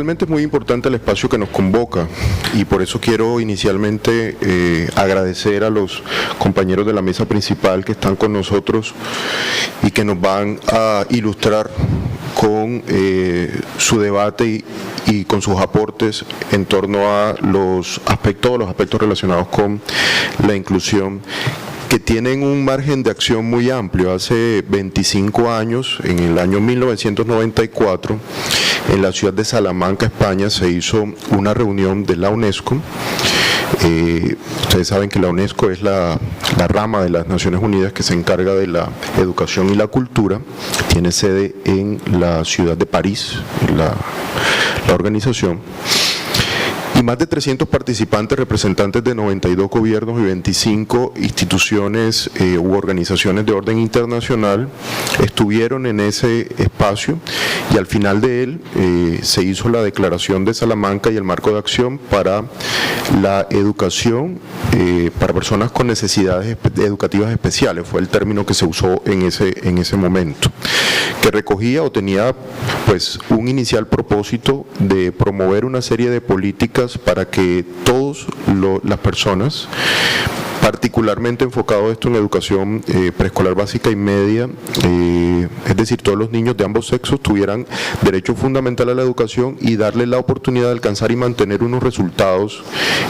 Realmente es muy importante el espacio que nos convoca y por eso quiero inicialmente agradecer a los compañeros de la mesa principal que están con nosotros y que nos van a ilustrar con su debate y con sus aportes en torno a los aspectos relacionados con la inclusión, que tienen un margen de acción muy amplio. Hace 25 años, en el año 1994, en la ciudad de Salamanca, España, se hizo una reunión de la UNESCO. Ustedes saben que la UNESCO es la rama de las Naciones Unidas que se encarga de la educación y la cultura. Tiene sede en la ciudad de París, la organización. Y más de 300 participantes, representantes de 92 gobiernos y 25 instituciones u organizaciones de orden internacional, estuvieron en ese espacio y al final de él se hizo la Declaración de Salamanca y el marco de acción para la educación para personas con necesidades educativas especiales. Fue el término que se usó en ese momento, que recogía o tenía pues un inicial propósito de promover una serie de políticas para que todas las personas, particularmente enfocado esto en educación preescolar básica y media, es decir, todos los niños de ambos sexos tuvieran derecho fundamental a la educación y darles la oportunidad de alcanzar y mantener unos resultados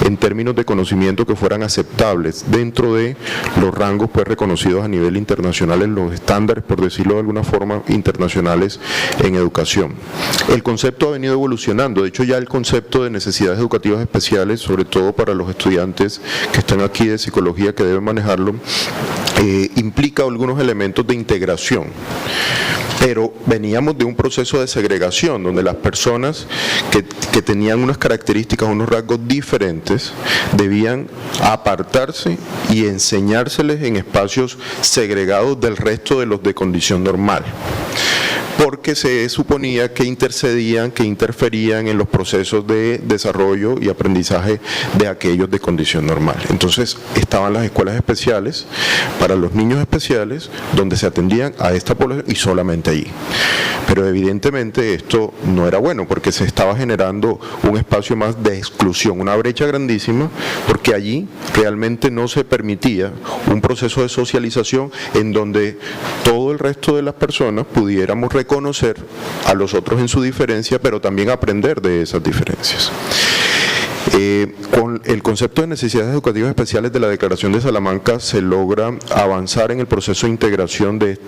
en términos de conocimiento que fueran aceptables dentro de los rangos pues reconocidos a nivel internacional, en los estándares, por decirlo de alguna forma, internacionales en educación. El concepto ha venido evolucionando. De hecho, ya el concepto de necesidades educativas especiales, sobre todo para los estudiantes que están aquí de psicología, que deben manejarlo, implica algunos elementos de integración. Pero veníamos de un proceso de segregación, donde las personas que tenían unas características, unos rasgos diferentes, debían apartarse y enseñárseles en espacios segregados del resto de los de condición normal, porque se suponía que intercedían, que interferían en los procesos de desarrollo y aprendizaje de aquellos de condición normal. Entonces estaban las escuelas especiales para los niños especiales, donde se atendían a esta población y solamente allí. Pero evidentemente esto no era bueno, porque se estaba generando un espacio más de exclusión, una brecha grandísima, porque allí realmente no se permitía un proceso de socialización en donde todo el resto de las personas pudiéramos reconocer a los otros en su diferencia, pero también aprender de esas diferencias. Con el concepto de necesidades educativas especiales de la Declaración de Salamanca se logra avanzar en el proceso de integración de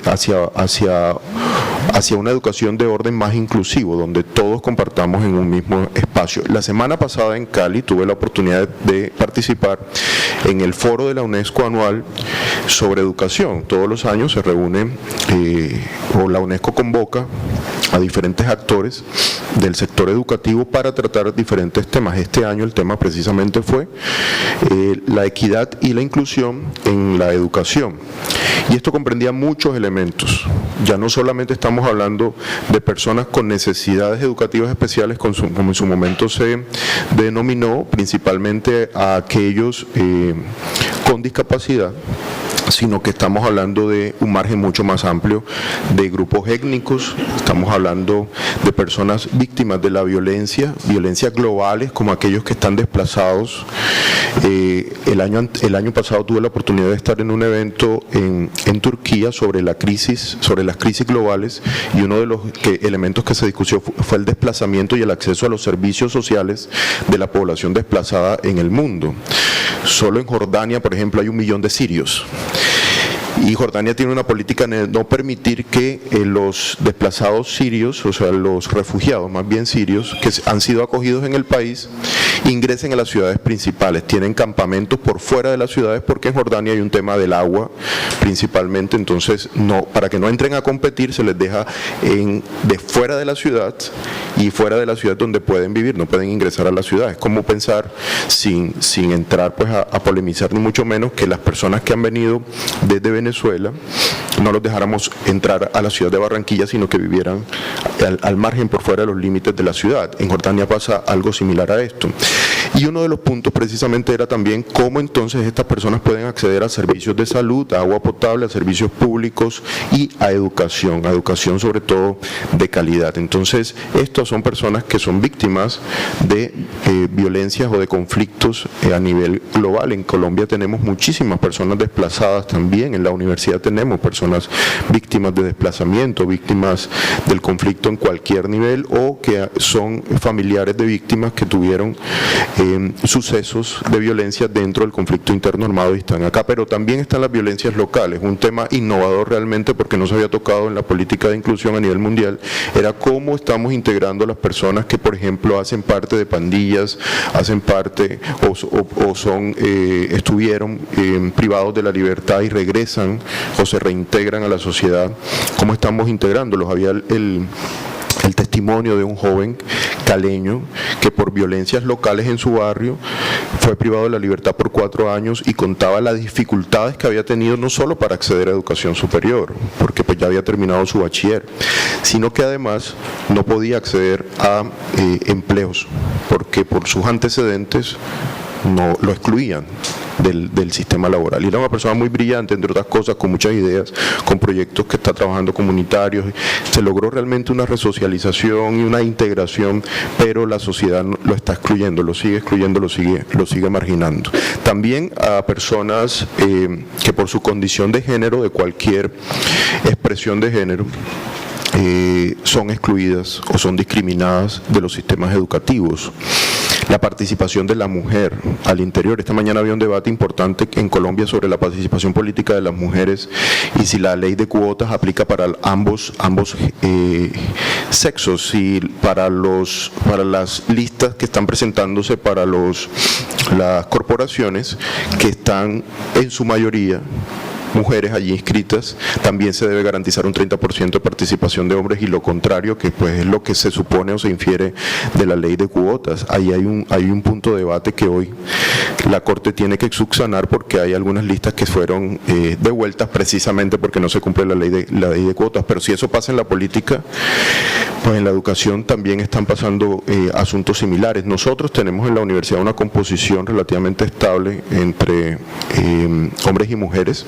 hacia una educación de orden más inclusivo, donde todos compartamos en un mismo espacio. La semana pasada en Cali tuve la oportunidad de participar en el foro de la UNESCO anual sobre educación. Todos los años se reúne, o la UNESCO convoca a diferentes actores del sector educativo para tratar diferentes temas. Este año el tema precisamente fue la equidad y la inclusión en la educación. Y esto comprendía muchos elementos. Ya no solamente estamos hablando de personas con necesidades educativas especiales, como en su momento se denominó, principalmente a aquellos con discapacidad, sino que estamos hablando de un margen mucho más amplio de grupos étnicos, estamos hablando de personas víctimas de la violencia globales, como aquellos que están desplazados. El año pasado tuve la oportunidad de estar en un evento en Turquía sobre las crisis globales, y uno de los elementos que se discutió fue el desplazamiento y el acceso a los servicios sociales de la población desplazada en el mundo. Solo en Jordania, por ejemplo, hay 1 millón de sirios. Y Jordania tiene una política de no permitir que los desplazados sirios, o sea, los refugiados más bien sirios, que han sido acogidos en el país, ingresen a las ciudades principales. Tienen campamentos por fuera de las ciudades, porque en Jordania hay un tema del agua principalmente. Entonces, para que no entren a competir, se les deja de fuera de la ciudad, y fuera de la ciudad donde pueden vivir, no pueden ingresar a la ciudad. Es como pensar, sin entrar pues a polemizar ni mucho menos, que las personas que han venido desde Venezuela no los dejáramos entrar a la ciudad de Barranquilla, sino que vivieran al margen, por fuera de los límites de la ciudad. En Jordania pasa algo similar a esto. Y uno de los puntos precisamente era también cómo entonces estas personas pueden acceder a servicios de salud, a agua potable, a servicios públicos y a educación sobre todo de calidad. Entonces, estos son personas que son víctimas de violencias o de conflictos a nivel global. En Colombia tenemos muchísimas personas desplazadas también, en la universidad tenemos personas víctimas de desplazamiento, víctimas del conflicto en cualquier nivel o que son familiares de víctimas que tuvieron sucesos de violencia dentro del conflicto interno armado y están acá, pero también están las violencias locales, un tema innovador realmente porque no se había tocado en la política de inclusión a nivel mundial, era cómo estamos integrando a las personas que por ejemplo hacen parte de pandillas, hacen parte o son estuvieron privados de la libertad y regresan o se reintegran a la sociedad, cómo estamos integrándolos. Había el testimonio de un joven caleño que por violencias locales en su barrio fue privado de la libertad por 4 años y contaba las dificultades que había tenido no solo para acceder a educación superior, porque pues ya había terminado su bachiller, sino que además no podía acceder a empleos, porque por sus antecedentes no lo excluían del sistema laboral. Y era una persona muy brillante, entre otras cosas, con muchas ideas, con proyectos que está trabajando comunitarios. Se logró realmente una resocialización y una integración, pero la sociedad lo está excluyendo, lo sigue excluyendo, lo sigue marginando. También a personas que por su condición de género, de cualquier expresión de género, son excluidas o son discriminadas de los sistemas educativos. La participación de la mujer al interior. Esta mañana había un debate importante en Colombia sobre la participación política de las mujeres y si la ley de cuotas aplica para ambos sexos, y para las listas que están presentándose para las corporaciones que están en su mayoría mujeres allí inscritas, también se debe garantizar un 30% de participación de hombres, y lo contrario, que pues es lo que se supone o se infiere de la ley de cuotas. Ahí hay un punto de debate que hoy la Corte tiene que subsanar, porque hay algunas listas que fueron devueltas precisamente porque no se cumple la ley de cuotas. Pero si eso pasa en la política, pues en la educación también están pasando asuntos similares. Nosotros tenemos en la universidad una composición relativamente estable entre hombres y mujeres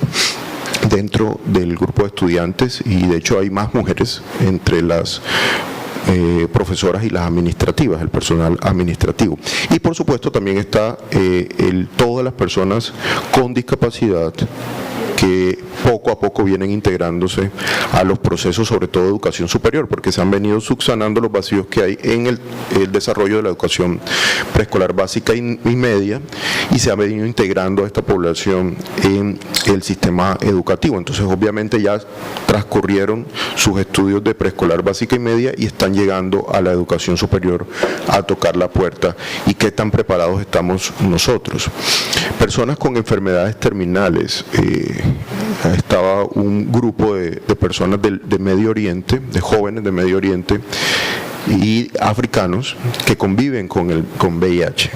dentro del grupo de estudiantes, y de hecho hay más mujeres entre las profesoras y las administrativas, el personal administrativo. Y por supuesto también está todas las personas con discapacidad que poco a poco vienen integrándose a los procesos, sobre todo de educación superior, porque se han venido subsanando los vacíos que hay en el desarrollo de la educación preescolar básica y media, y se ha venido integrando a esta población en el sistema educativo. Entonces obviamente ya transcurrieron sus estudios de preescolar básica y media y están llegando a la educación superior a tocar la puerta. ¿Y qué tan preparados estamos nosotros? Personas con enfermedades terminales. Estaba un grupo de personas de Medio Oriente, de jóvenes de Medio Oriente y africanos que conviven con VIH.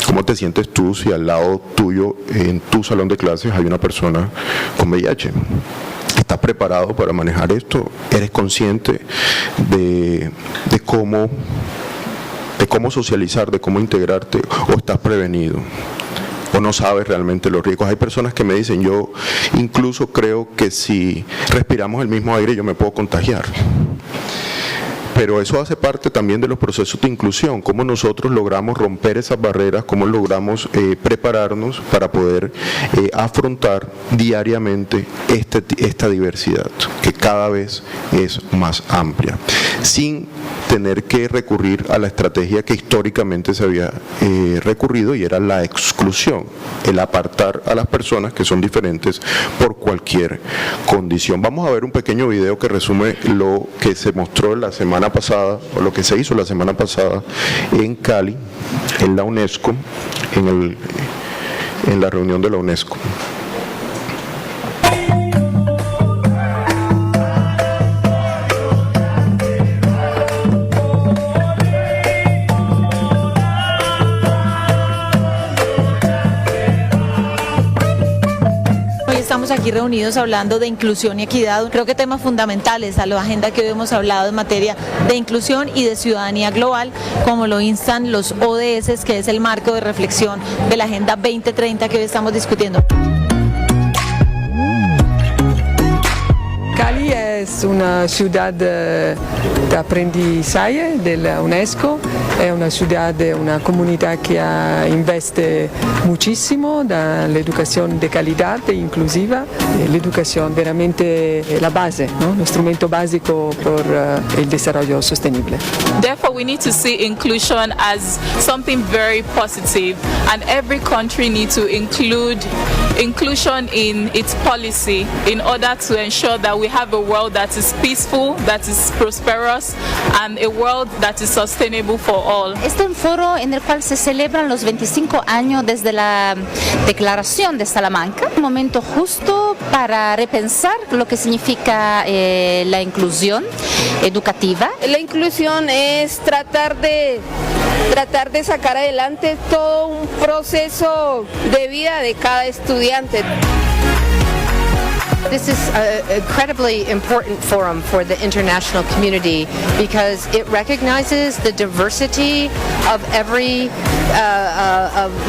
¿Cómo te sientes tú si al lado tuyo, en tu salón de clases, hay una persona con VIH? ¿Estás preparado para manejar esto? ¿Eres consciente de cómo socializar, de cómo integrarte, o estás prevenido? ¿O no sabes realmente los riesgos? Hay personas que me dicen, yo incluso creo que si respiramos el mismo aire yo me puedo contagiar. Pero eso hace parte también de los procesos de inclusión, cómo nosotros logramos romper esas barreras, cómo logramos prepararnos para poder afrontar diariamente esta diversidad, que cada vez es más amplia, sin tener que recurrir a la estrategia que históricamente se había recurrido, y era la exclusión, el apartar a las personas que son diferentes por cualquier condición. Vamos a ver un pequeño video que resume lo que se mostró la semana pasada, o lo que se hizo la semana pasada en Cali, en la UNESCO, en la reunión de la UNESCO. estamos aquí reunidos hablando de inclusión y equidad, creo que temas fundamentales a la agenda que hoy hemos hablado en materia de inclusión y de ciudadanía global, como lo instan los ODS, que es el marco de reflexión de la Agenda 2030 que hoy estamos discutiendo. Cali es una ciudad de aprendizaje de la UNESCO, es una ciudad de una comunidad que investe muchísimo en la educación de calidad e inclusiva, la educación veramente la base, ¿no? El instrumento básico por el desarrollo sostenible. Therefore, we need to see inclusion as something very positive, and every country needs to include inclusion in its policy in order to ensure that we have a world that is peaceful, that is prosperous, and a world that is sustainable for all. Este es un foro en el cual se celebran los 25 años desde la Declaración de Salamanca, un momento justo para repensar lo que significa la inclusión educativa. La inclusión es tratar de sacar adelante todo un proceso de vida de cada estudiante. This is an incredibly important forum for the international community because it recognizes the diversity of every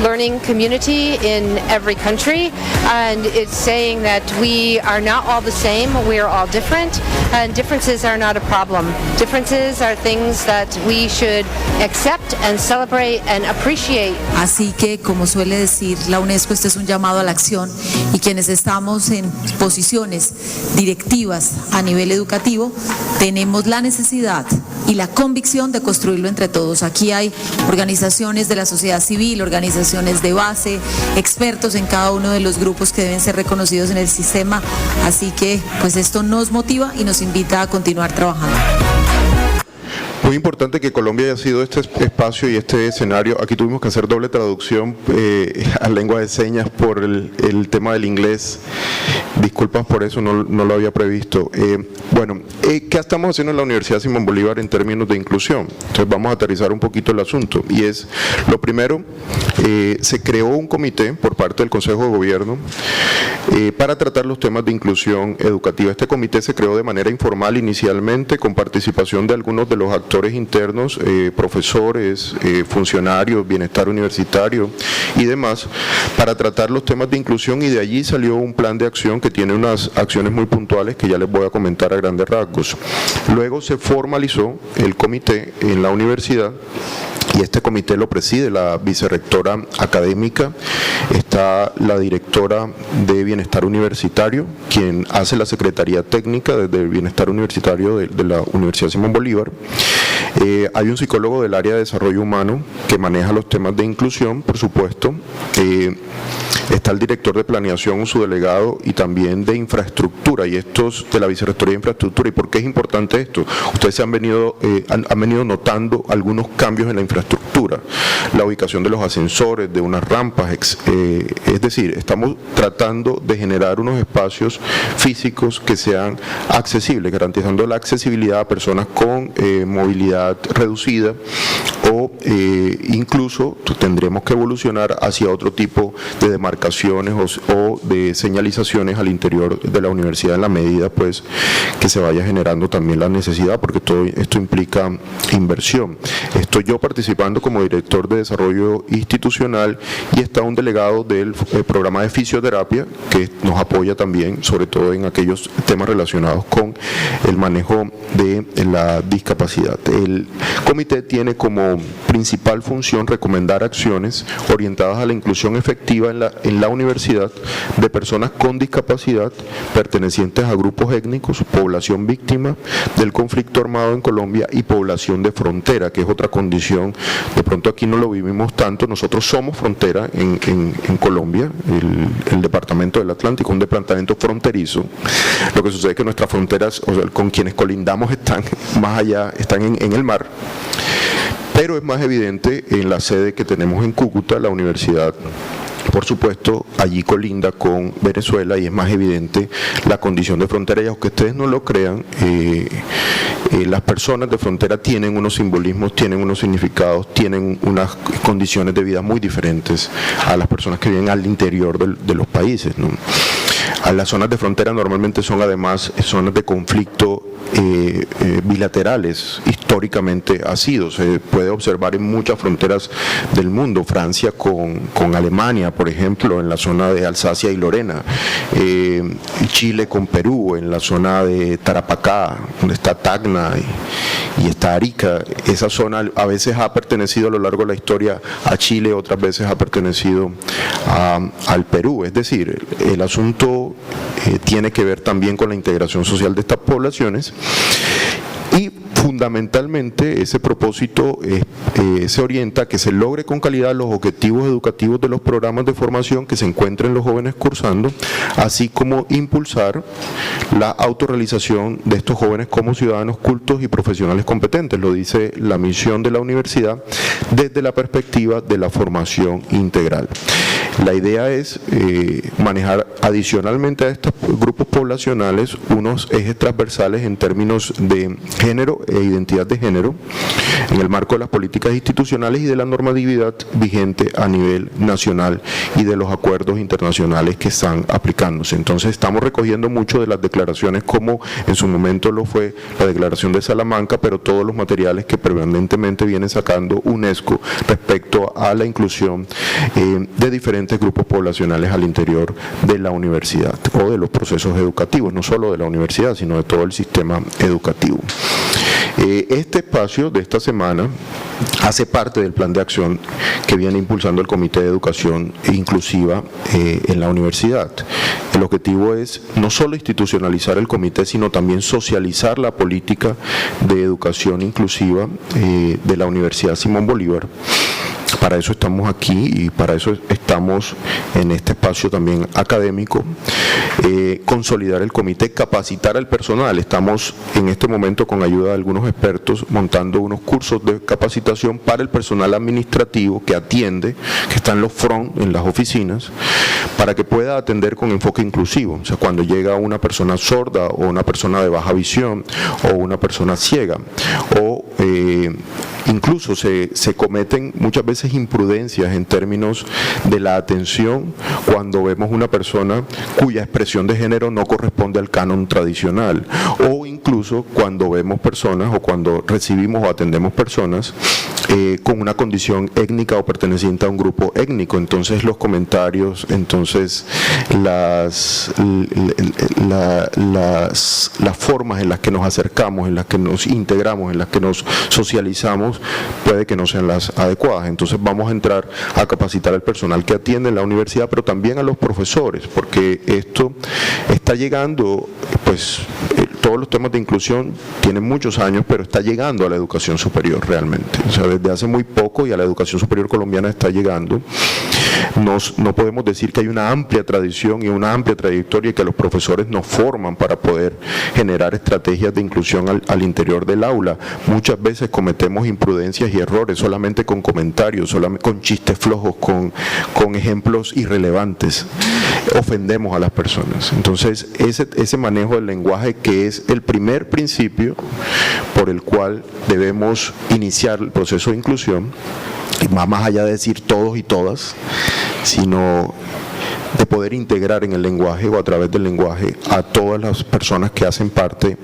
learning community in every country, and it's saying that we are not all the same, we are all different, and differences are not a problem. Differences are things that we should accept and celebrate and appreciate. Así que, como suele decir la UNESCO, este es un llamado a la acción, y quienes estamos en posiciones directivas a nivel educativo tenemos la necesidad y la convicción de construirlo entre todos. Aquí hay organizaciones de la sociedad civil, organizaciones de base, expertos en cada uno de los grupos que deben ser reconocidos en el sistema, así que pues esto nos motiva y nos invita a continuar trabajando. Muy importante que Colombia haya sido este espacio y este escenario. Aquí tuvimos que hacer doble traducción a lengua de señas por el tema del inglés. Disculpas por eso, no lo había previsto. ¿Qué estamos haciendo en la Universidad Simón Bolívar en términos de inclusión? Entonces vamos a aterrizar un poquito el asunto. Y es, lo primero, se creó un comité por parte del Consejo de Gobierno para tratar los temas de inclusión educativa. Este comité se creó de manera informal inicialmente, con participación de algunos de los actores internos, profesores, funcionarios, bienestar universitario y demás, para tratar los temas de inclusión, y de allí salió un plan de acción que tiene unas acciones muy puntuales que ya les voy a comentar a grandes rasgos. Luego se formalizó el comité en la universidad, y este comité lo preside la vicerrectora académica, está la directora de Bienestar Universitario, quien hace la Secretaría Técnica desde el Bienestar Universitario de la Universidad Simón Bolívar. Hay un psicólogo del área de desarrollo humano que maneja los temas de inclusión, por supuesto. Está el director de planeación, su delegado, y también de infraestructura, y estos de la Vicerrectoría de Infraestructura. ¿Y por qué es importante esto? Ustedes se han venido notando algunos cambios en la infraestructura, la ubicación de los ascensores, de unas rampas, es decir, estamos tratando de generar unos espacios físicos que sean accesibles, garantizando la accesibilidad a personas con movilidad reducida, o incluso tendremos que evolucionar hacia otro tipo de demarcaciones o de señalizaciones al interior de la universidad, en la medida pues que se vaya generando también la necesidad, porque todo esto implica inversión. Estoy yo participando como director de desarrollo institucional, y está un delegado del programa de fisioterapia que nos apoya también, sobre todo en aquellos temas relacionados con el manejo de la discapacidad. El comité tiene como principal función recomendar acciones orientadas a la inclusión efectiva en la universidad de personas con discapacidad pertenecientes a grupos étnicos, población víctima del conflicto armado en Colombia y población de frontera, que es otra condición. De pronto aquí no lo vivimos tanto, nosotros somos frontera en Colombia, el departamento del Atlántico, un departamento fronterizo. Lo que sucede es que nuestras fronteras, o sea, con quienes colindamos, están más allá, están en el mar. Pero es más evidente en la sede que tenemos en Cúcuta, la universidad. Por supuesto, allí colinda con Venezuela, y es más evidente la condición de frontera. Y aunque ustedes no lo crean, las personas de frontera tienen unos simbolismos, tienen unos significados, tienen unas condiciones de vida muy diferentes a las personas que viven al interior de los países, ¿no? A las zonas de frontera normalmente son además zonas de conflicto bilaterales, históricamente ha sido. Se puede observar en muchas fronteras del mundo, Francia con Alemania, por ejemplo, en la zona de Alsacia y Lorena, Chile con Perú, en la zona de Tarapacá, donde está Tacna y está Arica. Esa zona a veces ha pertenecido a lo largo de la historia a Chile, otras veces ha pertenecido al Perú. Es decir, el asunto tiene que ver también con la integración social de estas poblaciones, y fundamentalmente ese propósito se orienta a que se logre con calidad los objetivos educativos de los programas de formación que se encuentren los jóvenes cursando, así como impulsar la autorrealización de estos jóvenes como ciudadanos cultos y profesionales competentes. Lo dice la misión de la universidad desde la perspectiva de la formación integral. La idea es manejar adicionalmente a estos grupos poblacionales unos ejes transversales en términos de género e identidad de género en el marco de las políticas institucionales y de la normatividad vigente a nivel nacional y de los acuerdos internacionales que están aplicándose. Entonces estamos recogiendo mucho de las declaraciones, como en su momento lo fue la Declaración de Salamanca, pero todos los materiales que permanentemente viene sacando UNESCO respecto a la inclusión de diferentes grupos poblacionales al interior de la universidad o de los procesos educativos, no solo de la universidad, sino de todo el sistema educativo. Este espacio de esta semana hace parte del plan de acción que viene impulsando el Comité de Educación Inclusiva en la universidad. El objetivo es no solo institucionalizar el comité, sino también socializar la política de educación inclusiva de la Universidad Simón Bolívar. Para eso estamos aquí y para eso estamos en este espacio también académico. Consolidar el comité, capacitar al personal. Estamos en este momento, con ayuda de algunos expertos, montando unos cursos de capacitación para el personal administrativo que atiende, que está en los front, en las oficinas, para que pueda atender con enfoque inclusivo. O sea, cuando llega una persona sorda o una persona de baja visión o una persona ciega, o incluso se cometen muchas veces imprudencias en términos de la atención cuando vemos una persona cuya expresión de género no corresponde al canon tradicional, o incluso cuando vemos personas o cuando recibimos o atendemos personas con una condición étnica o perteneciente a un grupo étnico. Entonces los comentarios, entonces las formas en las que nos acercamos, en las que nos integramos, en las que nos socializamos, puede que no sean las adecuadas. Entonces vamos a entrar a capacitar al personal que atiende en la universidad, pero también a los profesores, porque esto está llegando, pues todos los temas de inclusión tienen muchos años, pero está llegando a la educación superior realmente. O sea, desde hace muy poco, y a la educación superior colombiana está llegando. No podemos decir que hay una amplia tradición y una amplia trayectoria y que los profesores nos forman para poder generar estrategias de inclusión al interior del aula. Muchas veces cometemos imprudencias y errores solamente con comentarios, solamente con chistes flojos, con ejemplos irrelevantes. Ofendemos a las personas. Entonces, ese manejo del lenguaje, que es el primer principio por el cual debemos iniciar el proceso de inclusión, y más allá de decir todos y todas, sino de poder integrar en el lenguaje o a través del lenguaje a todas las personas que hacen parte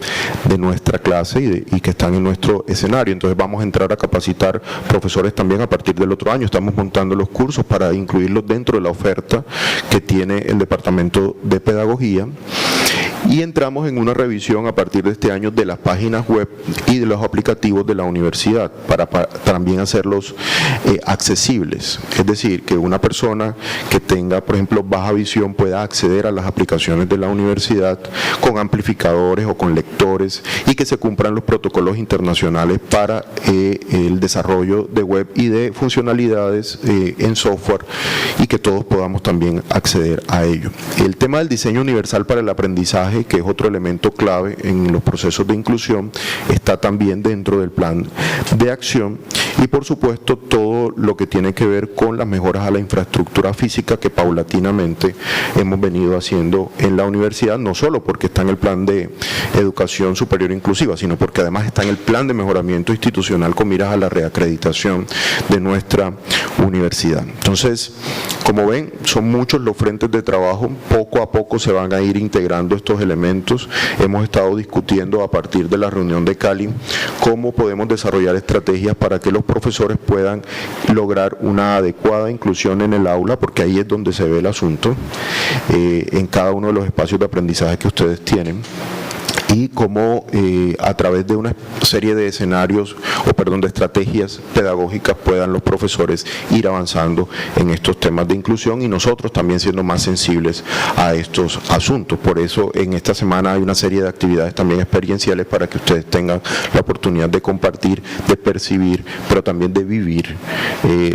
de nuestra clase y que están en nuestro escenario. Entonces vamos a entrar a capacitar profesores también a partir del otro año. Estamos montando los cursos para incluirlos dentro de la oferta que tiene el Departamento de Pedagogía. Y entramos en una revisión a partir de este año de las páginas web y de los aplicativos de la universidad para también hacerlos accesibles. Es decir, que una persona que tenga, por ejemplo, baja visión pueda acceder a las aplicaciones de la universidad con amplificadores o con lectores, y que se cumplan los protocolos internacionales para el desarrollo de web y de funcionalidades en software, y que todos podamos también acceder a ello. El tema del diseño universal para el aprendizaje aprendizaje, que es otro elemento clave en los procesos de inclusión, está también dentro del plan de acción, y por supuesto todo lo que tiene que ver con las mejoras a la infraestructura física que paulatinamente hemos venido haciendo en la universidad, no solo porque está en el plan de educación superior inclusiva, sino porque además está en el plan de mejoramiento institucional con miras a la reacreditación de nuestra universidad. Entonces, como ven, son muchos los frentes de trabajo, poco a poco se van a ir integrando estos elementos. Hemos estado discutiendo a partir de la reunión de Cali cómo podemos desarrollar estrategias para que los profesores puedan lograr una adecuada inclusión en el aula, porque ahí es donde se ve el asunto, en cada uno de los espacios de aprendizaje que ustedes tienen, y cómo a través de una serie de escenarios, de estrategias pedagógicas puedan los profesores ir avanzando en estos temas de inclusión y nosotros también siendo más sensibles a estos asuntos. Por eso en esta semana hay una serie de actividades también experienciales para que ustedes tengan la oportunidad de compartir, de percibir, pero también de vivir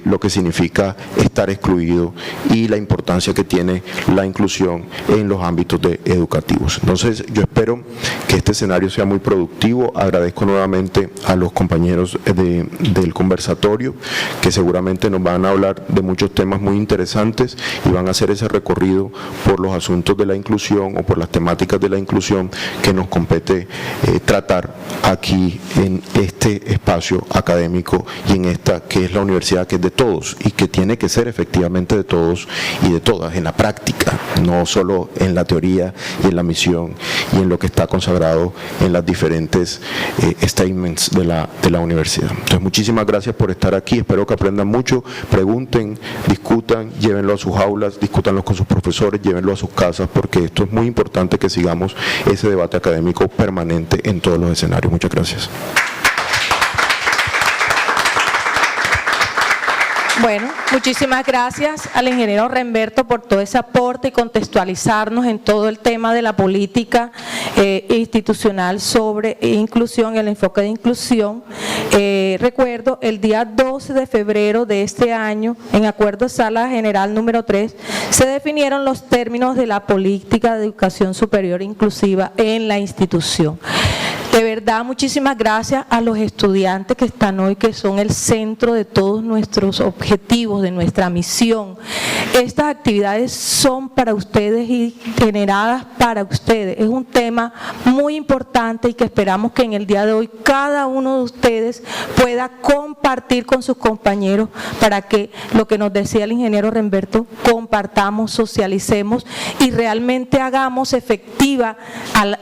lo que significa estar excluido y la importancia que tiene la inclusión en los ámbitos educativos. Entonces yo espero que este escenario sea muy productivo. Agradezco nuevamente a los compañeros del conversatorio, que seguramente nos van a hablar de muchos temas muy interesantes y van a hacer ese recorrido por los asuntos de la inclusión o por las temáticas de la inclusión que nos compete tratar aquí en este espacio académico y en esta que es la universidad, que es de todos y que tiene que ser efectivamente de todos y de todas en la práctica, no solo en la teoría y en la misión y en lo que está consagrado en las diferentes statements de la universidad. Entonces, muchísimas gracias por estar aquí, espero que aprendan mucho, pregunten, discutan, llévenlo a sus aulas, discútanlo con sus profesores, llévenlo a sus casas, porque esto es muy importante que sigamos ese debate académico permanente en todos los escenarios. Muchas gracias. Bueno, muchísimas gracias al ingeniero Remberto por todo ese aporte y contextualizarnos en todo el tema de la política institucional sobre inclusión, el enfoque de inclusión. Recuerdo, el día 12 de febrero de este año, en acuerdo de Sala General número 3, se definieron los términos de la política de educación superior inclusiva en la institución. De verdad, muchísimas gracias a los estudiantes que están hoy, que son el centro de todos nuestros objetivos, de nuestra misión. Estas actividades son para ustedes y generadas para ustedes. Es un tema muy importante y que esperamos que en el día de hoy cada uno de ustedes pueda compartir con sus compañeros para que, lo que nos decía el ingeniero Remberto, compartamos, socialicemos y realmente hagamos efectiva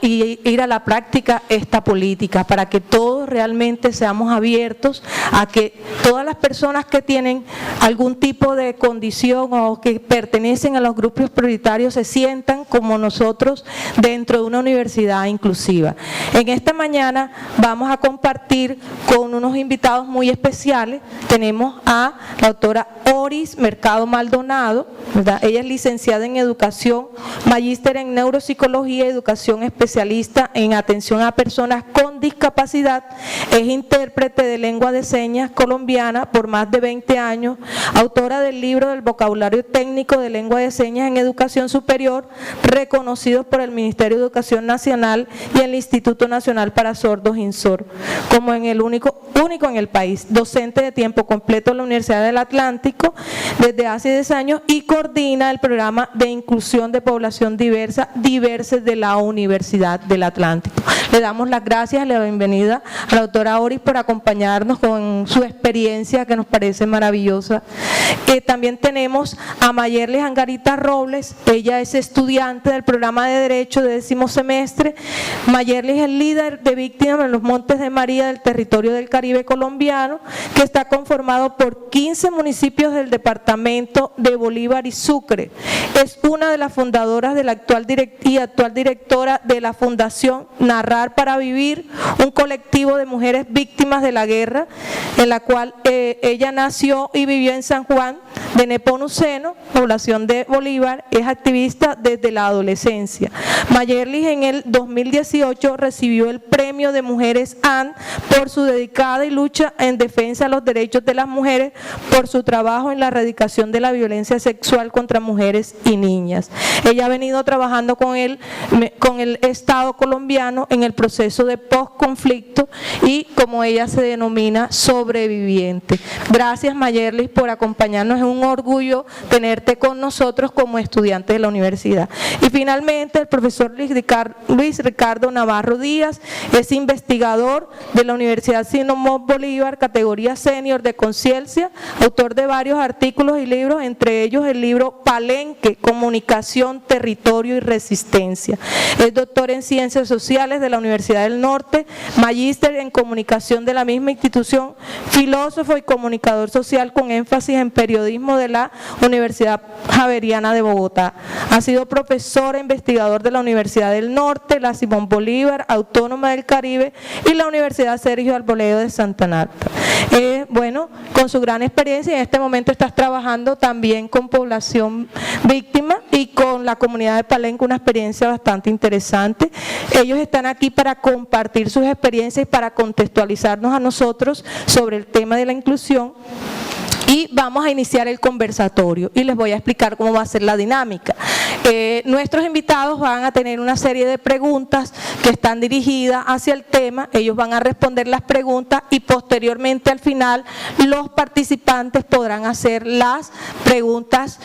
y ir a la práctica esta política, para que todos realmente seamos abiertos a que todas las personas que tienen algún tipo de condición o que pertenecen a los grupos prioritarios se sientan como nosotros dentro de una universidad inclusiva. En esta mañana vamos a compartir con unos invitados muy especiales. Tenemos a la doctora Oris Mercado Maldonado, ¿verdad? Ella es licenciada en Educación, magíster en Neuropsicología y Educación, especialista en atención a personas con discapacidad, es intérprete de lengua de señas colombiana por más de 20 años, autora del libro del vocabulario técnico de lengua de señas en educación superior, reconocidos por el Ministerio de Educación Nacional y el Instituto Nacional para Sordos INSOR, como en el único en el país, docente de tiempo completo en la Universidad del Atlántico desde hace 10 años y coordina el programa de inclusión de población diversa, Diverses de la Universidad del Atlántico. Le damos las gracias, la bienvenida a la doctora Oris por acompañarnos con su experiencia que nos parece maravillosa. También tenemos a Mayerlis Angarita Robles, ella es estudiante del programa de Derecho de 10º semestre. Mayerlis es líder de víctimas en los Montes de María del territorio del Caribe colombiano, que está conformado por 15 municipios del departamento de Bolívar y Sucre. Es una de las fundadoras de la actual directora de la Fundación Narrar Lugar para Vivir, un colectivo de mujeres víctimas de la guerra, en la cual ella nació y vivió en San Juan de Nepomuceno, población de Bolívar, es activista desde la adolescencia. Mayerlis en el 2018 recibió el Premio de Mujeres AN por su dedicada y lucha en defensa de los derechos de las mujeres, por su trabajo en la erradicación de la violencia sexual contra mujeres y niñas. Ella ha venido trabajando con el Estado colombiano en el proceso de posconflicto y, como ella se denomina, sobreviviente. Gracias, Mayerlis, por acompañarnos. Es un orgullo tenerte con nosotros como estudiante de la universidad. Y finalmente, el profesor Luis Ricardo Navarro Díaz es investigador de la Universidad Simón Bolívar, categoría senior de conciencia, autor de varios artículos y libros, entre ellos el libro Palenque, Comunicación, Territorio y Resistencia. Es doctor en Ciencias Sociales de la Universidad del Norte, magíster en Comunicación de la misma institución, filósofo y comunicador social con énfasis en periodismo de la Universidad Javeriana de Bogotá. Ha sido profesor e investigador de la Universidad del Norte, la Simón Bolívar, Autónoma del Caribe y la Universidad Sergio Arboleda de Santa Marta. Bueno, con su gran experiencia, en este momento estás trabajando también con población víctima y con la comunidad de Palenque, una experiencia bastante interesante. Ellos están aquí para compartir sus experiencias y para contextualizarnos a nosotros sobre el tema de la inclusión. Y vamos a iniciar el conversatorio y les voy a explicar cómo va a ser la dinámica. Nuestros invitados van a tener una serie de preguntas que están dirigidas hacia el tema, ellos van a responder las preguntas y posteriormente al final los participantes podrán hacer las preguntas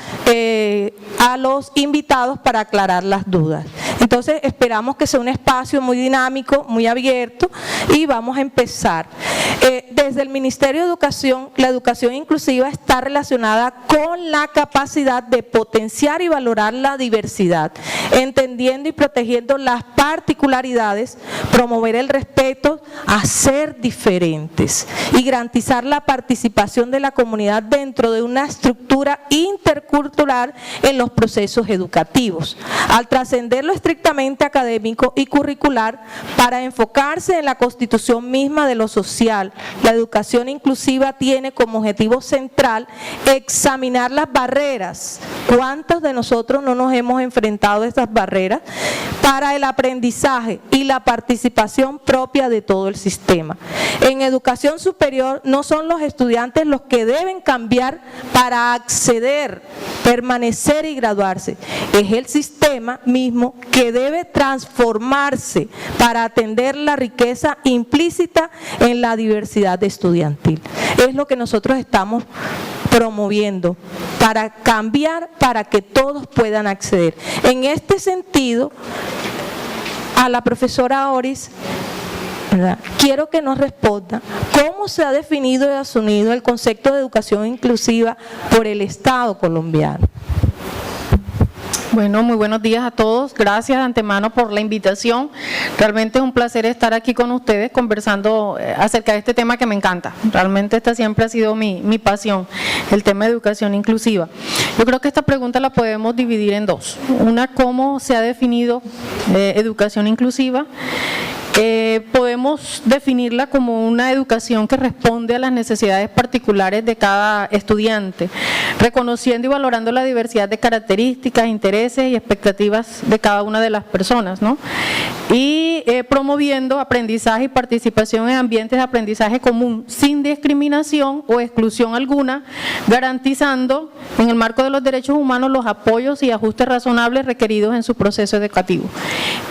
a los invitados para aclarar las dudas. Entonces esperamos que sea un espacio muy dinámico, muy abierto y vamos a empezar. Desde el Ministerio de Educación, la educación inclusiva está relacionada con la capacidad de potenciar y valorar la diversidad, entendiendo y protegiendo las particularidades, promover el respeto a ser diferentes y garantizar la participación de la comunidad dentro de una estructura intercultural en los procesos educativos, al trascender lo estrictamente académico y curricular para enfocarse en la constitución misma de lo social. La educación inclusiva tiene como objetivo central examinar las barreras. ¿Cuántos de nosotros no nos hemos enfrentado a estas barreras para el aprendizaje y la participación propia de todo el sistema? En educación superior no son los estudiantes los que deben cambiar para acceder, permanecer y graduarse. Es el sistema mismo que debe transformarse para atender la riqueza implícita en la diversidad estudiantil. Es lo que nosotros estamos promoviendo para cambiar, para que todos puedan acceder. En este sentido, a la profesora Oris, ¿verdad?, quiero que nos responda cómo se ha definido y asumido el concepto de educación inclusiva por el Estado colombiano. Bueno, muy buenos días a todos. Gracias de antemano por la invitación. Realmente es un placer estar aquí con ustedes conversando acerca de este tema que me encanta. Realmente esta siempre ha sido mi pasión, el tema de educación inclusiva. Yo creo que esta pregunta la podemos dividir en dos. Una, ¿cómo se ha definido educación inclusiva? Podemos definirla como una educación que responde a las necesidades particulares de cada estudiante, reconociendo y valorando la diversidad de características, intereses y expectativas de cada una de las personas, ¿no? Y promoviendo aprendizaje y participación en ambientes de aprendizaje común, sin discriminación o exclusión alguna, garantizando en el marco de los derechos humanos los apoyos y ajustes razonables requeridos en su proceso educativo.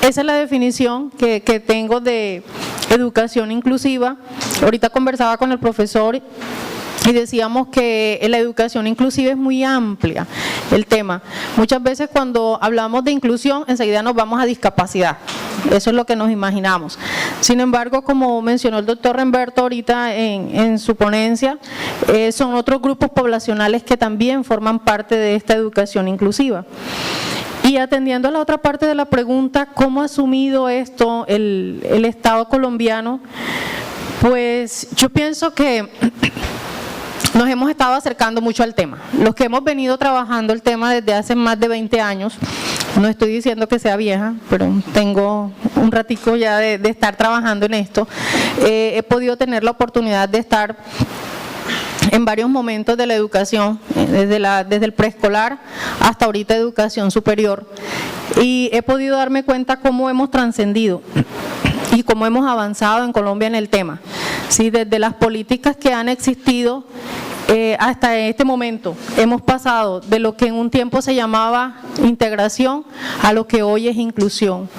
Esa es la definición que tengo de educación inclusiva. Ahorita conversaba con el profesor y decíamos que la educación inclusiva es muy amplia el tema. Muchas veces cuando hablamos de inclusión enseguida nos vamos a discapacidad, eso es lo que nos imaginamos. Sin embargo, como mencionó el doctor Remberto ahorita en su ponencia, son otros grupos poblacionales que también forman parte de esta educación inclusiva. Y atendiendo a la otra parte de la pregunta, ¿cómo ha asumido esto el Estado colombiano? Pues yo pienso que nos hemos estado acercando mucho al tema. Los que hemos venido trabajando el tema desde hace más de 20 años, no estoy diciendo que sea vieja, pero tengo un ratico ya de estar trabajando en esto, he podido tener la oportunidad de estar en varios momentos de la educación, desde el preescolar hasta ahorita educación superior, y he podido darme cuenta cómo hemos trascendido y cómo hemos avanzado en Colombia en el tema. Sí, desde las políticas que han existido hasta este momento hemos pasado de lo que en un tiempo se llamaba integración a lo que hoy es inclusión,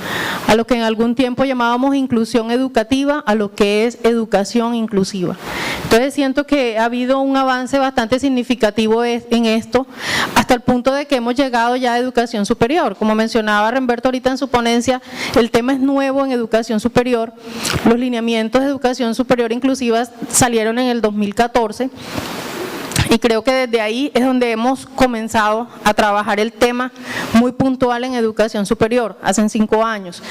a lo que en algún tiempo llamábamos inclusión educativa a lo que es educación inclusiva. Entonces siento que ha habido un avance bastante significativo en esto, hasta el punto de que hemos llegado ya a educación superior. Como mencionaba Remberto ahorita en su ponencia, el tema es nuevo en educación superior. Los lineamientos de educación superior inclusiva salieron en el 2014. Y creo que desde ahí es donde hemos comenzado a trabajar el tema muy puntual en educación superior, hace 5 años.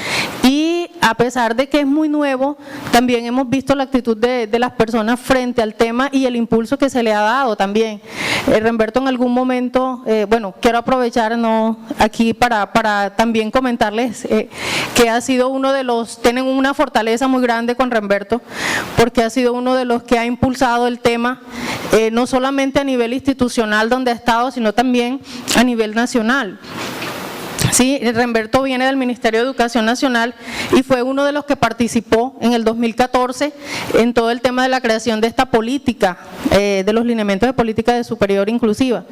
Y a pesar de que es muy nuevo, también hemos visto la actitud de las personas frente al tema y el impulso que se le ha dado también. Remberto en algún momento, bueno, quiero aprovechar aquí para también comentarles que ha sido uno de los, tienen una fortaleza muy grande con Remberto, porque ha sido uno de los que ha impulsado el tema, no solamente a nivel institucional donde ha estado, sino también a nivel nacional. Sí, Remberto viene del Ministerio de Educación Nacional y fue uno de los que participó en el 2014 en todo el tema de la creación de esta política, de los lineamientos de política de superior inclusiva.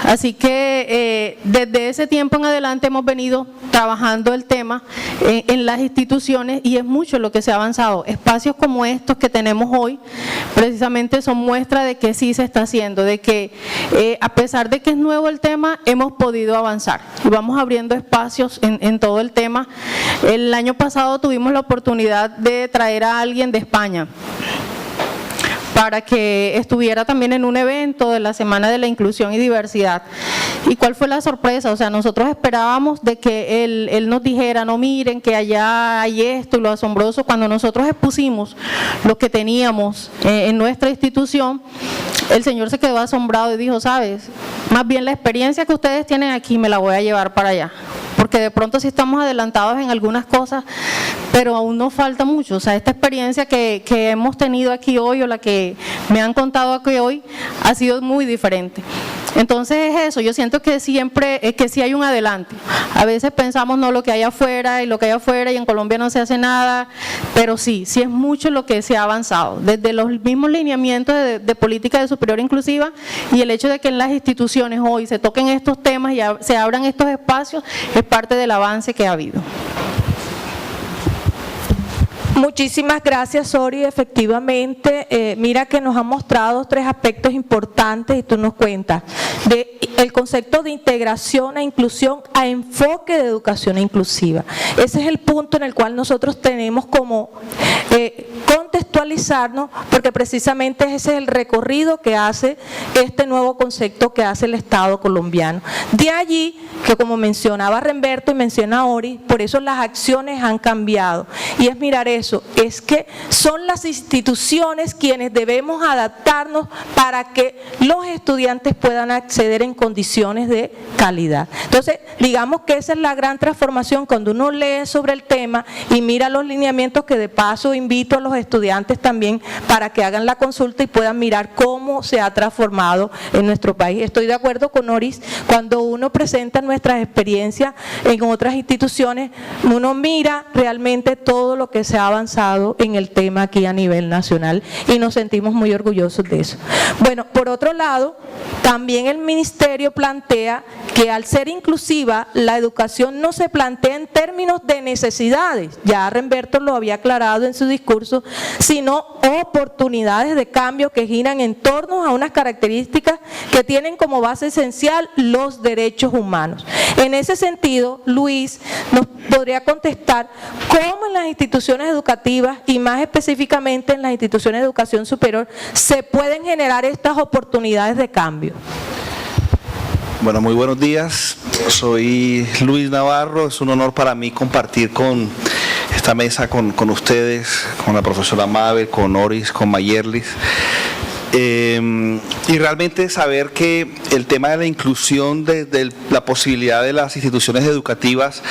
Así que desde ese tiempo en adelante hemos venido trabajando el tema en las instituciones y es mucho lo que se ha avanzado. Espacios como estos que tenemos hoy precisamente son muestra de que sí se está haciendo, de que a pesar de que es nuevo el tema, hemos podido avanzar y vamos abriendo espacios en todo el tema. El año pasado tuvimos la oportunidad de traer a alguien de España para que estuviera también en un evento de la Semana de la Inclusión y Diversidad. ¿Y cuál fue la sorpresa? O sea, nosotros esperábamos de que él nos dijera, no miren que allá hay esto y lo asombroso. Cuando nosotros expusimos lo que teníamos en nuestra institución, el señor se quedó asombrado y dijo, ¿sabes? Más bien la experiencia que ustedes tienen aquí me la voy a llevar para allá. Porque de pronto sí estamos adelantados en algunas cosas, pero aún nos falta mucho. O sea, esta experiencia que hemos tenido aquí hoy o la que me han contado aquí hoy ha sido muy diferente. Entonces es eso, yo siento que siempre, que sí hay un adelante. A veces pensamos no lo que hay afuera y en Colombia no se hace nada, pero sí es mucho lo que se ha avanzado. Desde los mismos lineamientos de política de superior inclusiva y el hecho de que en las instituciones hoy se toquen estos temas y se abran estos espacios es parte del avance que ha habido. Muchísimas gracias, Sori. Efectivamente, mira que nos ha mostrado 3 aspectos importantes y tú nos cuentas el concepto de integración e inclusión a enfoque de educación inclusiva. Ese es el punto en el cual nosotros tenemos como contextualizarnos, porque precisamente ese es el recorrido que hace este nuevo concepto que hace el Estado colombiano. De allí que, como mencionaba Remberto y menciona Ori, por eso las acciones han cambiado. Y es mirar eso, es que son las instituciones quienes debemos adaptarnos para que los estudiantes puedan acceder en condiciones de calidad. Entonces, digamos que esa es la gran transformación cuando uno lee sobre el tema y mira los lineamientos, que de paso invito a los estudiantes también para que hagan la consulta y puedan mirar cómo se ha transformado en nuestro país. Estoy de acuerdo con Oris, cuando uno presenta nuestras experiencias en otras instituciones, uno mira realmente todo lo que se ha avanzado en el tema aquí a nivel nacional y nos sentimos muy orgullosos de eso. Bueno, por otro lado, también el Ministerio plantea que al ser inclusiva, la educación no se plantea en términos de necesidades, ya Remberto lo había aclarado en su discurso, sino oportunidades de cambio que giran en torno a unas características que tienen como base esencial los derechos humanos. En ese sentido, Luis nos podría contestar cómo en las instituciones educativas y más específicamente en las instituciones de educación superior se pueden generar estas oportunidades de cambio. Bueno, muy buenos días. Soy Luis Navarro. Es un honor para mí compartir con esta mesa con ustedes, con la profesora Mabel, con Oris, con Mayerlis. y realmente saber que el tema de la inclusión desde la posibilidad de las instituciones educativas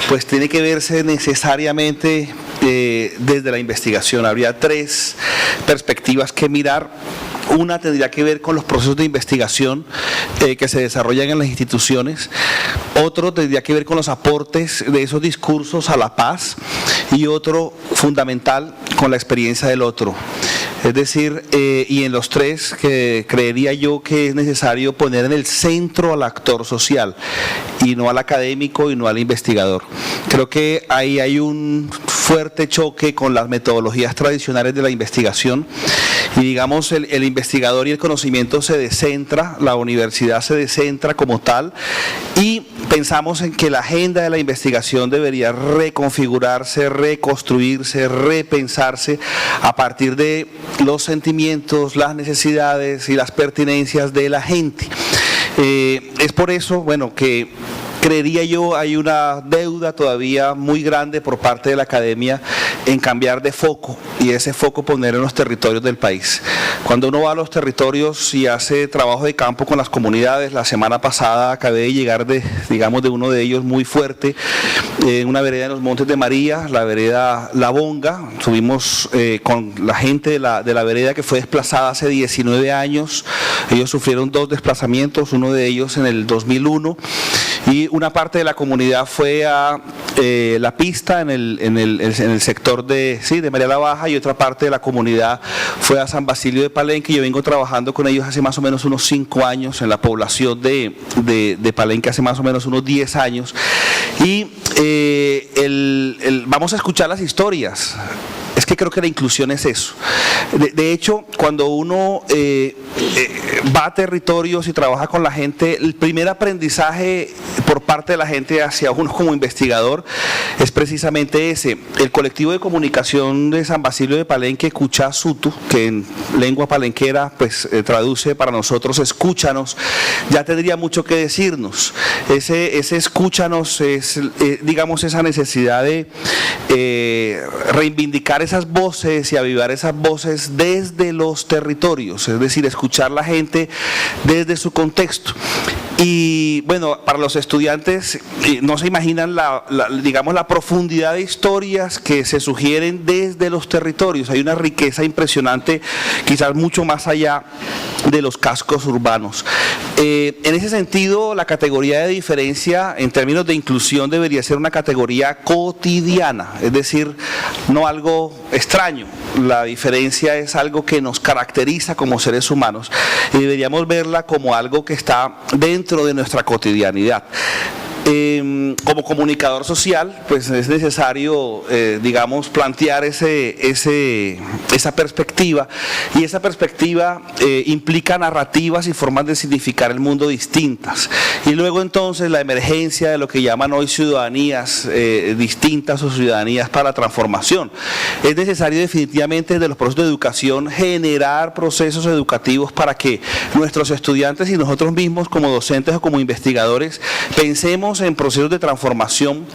pues tiene que verse necesariamente desde la investigación. Habría tres perspectivas que mirar. Una tendría que ver con los procesos de investigación que se desarrollan en las instituciones. Otro tendría que ver con los aportes de esos discursos a la paz. Y otro fundamental con la experiencia del otro. Es decir, y en los tres creería yo que es necesario poner en el centro al actor social y no al académico y no al investigador. Creo que ahí hay un fuerte choque con las metodologías tradicionales de la investigación y digamos el investigador y el conocimiento se descentra, la universidad se descentra como tal y pensamos en que la agenda de la investigación debería reconfigurarse, reconstruirse, repensarse a partir de los sentimientos, las necesidades y las pertinencias de la gente. Es por eso, bueno, que creería yo hay una deuda todavía muy grande por parte de la academia en cambiar de foco y ese foco poner en los territorios del país. Cuando uno va a los territorios y hace trabajo de campo con las comunidades, la semana pasada acabé de llegar de uno de ellos muy fuerte, en una vereda en los Montes de María, la vereda La Bonga. Estuvimos con la gente de la vereda que fue desplazada hace 19 años, ellos sufrieron 2 desplazamientos, uno de ellos en el 2001 y una parte de la comunidad fue a la pista en el sector de María la Baja y otra parte de la comunidad fue a San Basilio de Palenque. Yo vengo trabajando con ellos hace más o menos unos 5 años en la población de Palenque, hace más o menos unos 10 años y vamos a escuchar las historias. Es que creo que la inclusión es eso. De hecho, cuando uno va a territorios y trabaja con la gente, el primer aprendizaje por parte de la gente hacia uno como investigador es precisamente ese. El colectivo de comunicación de San Basilio de Palenque, Cuchá Sutu, que en lengua palenquera pues traduce para nosotros escúchanos, ya tendría mucho que decirnos. Ese escúchanos es, digamos, esa necesidad de reivindicar esas voces y avivar esas voces desde los territorios, es decir, escuchar la gente desde su contexto. Y bueno, para los estudiantes no se imaginan la profundidad de historias que se sugieren desde los territorios. Hay una riqueza impresionante, quizás mucho más allá de los cascos urbanos. En ese sentido, la categoría de diferencia en términos de inclusión debería ser una categoría cotidiana, es decir, no algo extraño. La diferencia es algo que nos caracteriza como seres humanos y deberíamos verla como algo que está dentro de nuestra cotidianidad. Como comunicador social, pues es necesario, digamos, plantear esa perspectiva, y esa perspectiva implica narrativas y formas de significar el mundo distintas. Y luego entonces la emergencia de lo que llaman hoy ciudadanías distintas o ciudadanías para la transformación. Es necesario definitivamente desde los procesos de educación generar procesos educativos para que nuestros estudiantes y nosotros mismos como docentes o como investigadores pensemos en procesos de transformación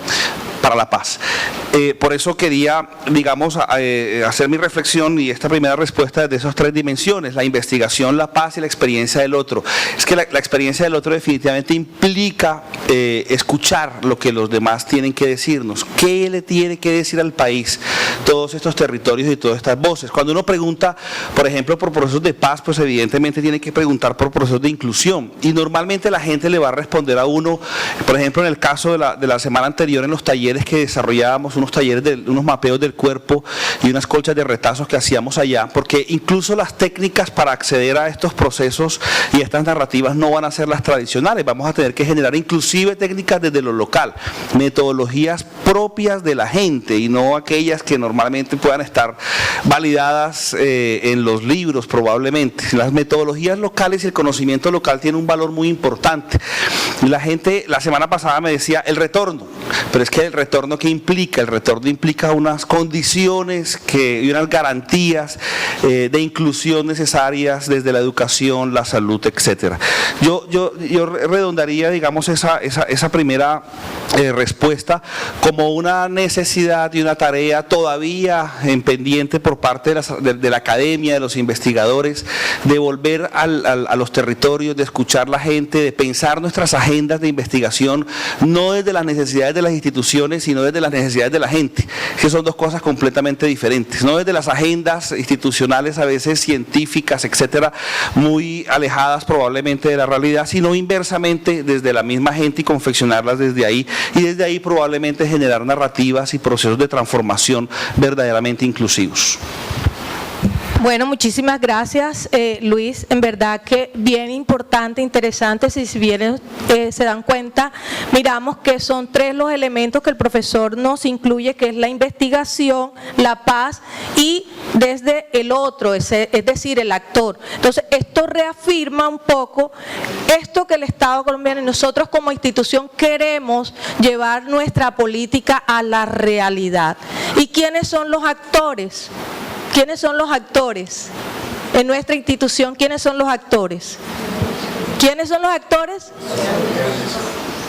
para la paz. Por eso quería, digamos, hacer mi reflexión y esta primera respuesta desde esas 3 dimensiones: la investigación, la paz y la experiencia del otro. Es que la experiencia del otro definitivamente implica escuchar lo que los demás tienen que decirnos. ¿Qué le tiene que decir al país todos estos territorios y todas estas voces? Cuando uno pregunta, por ejemplo, por procesos de paz, pues evidentemente tiene que preguntar por procesos de inclusión. Y normalmente la gente le va a responder a uno, por ejemplo, en el caso de la semana anterior, en los talleres que desarrollábamos, unos talleres, unos mapeos del cuerpo y unas colchas de retazos que hacíamos allá, porque incluso las técnicas para acceder a estos procesos y estas narrativas no van a ser las tradicionales. Vamos a tener que generar inclusive técnicas desde lo local, metodologías propias de la gente y no aquellas que normalmente puedan estar validadas en los libros probablemente. Las metodologías locales y el conocimiento local tienen un valor muy importante. La gente la semana pasada me decía el retorno, pero es que el retorno, ¿qué implica? El retorno implica unas condiciones y unas garantías de inclusión necesarias desde la educación, la salud, etcétera. Yo redondaría, digamos, esa primera respuesta como una necesidad y una tarea todavía todavía en pendiente por parte de la academia, de los investigadores, de volver a los territorios, de escuchar la gente, de pensar nuestras agendas de investigación, no desde las necesidades de las instituciones, sino desde las necesidades de la gente, que son dos cosas completamente diferentes, no desde las agendas institucionales a veces científicas, etcétera, muy alejadas probablemente de la realidad, sino inversamente desde la misma gente y confeccionarlas desde ahí, y desde ahí probablemente generar narrativas y procesos de transformación verdaderamente inclusivos. Bueno, muchísimas gracias, Luis. En verdad que bien importante, interesante. Si bien se dan cuenta, miramos que son 3 los elementos que el profesor nos incluye, que es la investigación, la paz y desde el otro, es decir, el actor. Entonces, esto reafirma un poco esto que el Estado colombiano y nosotros como institución queremos llevar nuestra política a la realidad. ¿Y quiénes son los actores? ¿Quiénes son los actores? En nuestra institución, ¿quiénes son los actores? ¿Quiénes son los actores?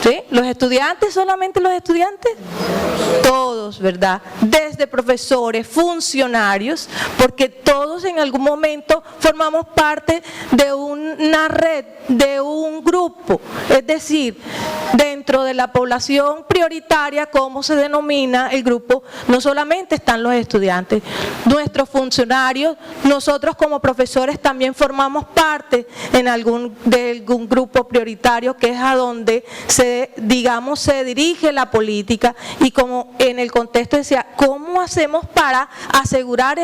¿Sí? ¿Los estudiantes? ¿Solamente los estudiantes? Todos, ¿verdad? Desde profesores, funcionarios, porque todos en algún momento formamos parte de una red, de un grupo, es decir, dentro de la población prioritaria, como se denomina el grupo, no solamente están los estudiantes, nuestros funcionarios, nosotros como profesores también formamos parte de algún grupo prioritario, que es a donde se dirige la política, y como en el contexto decía, ¿cómo hacemos para asegurar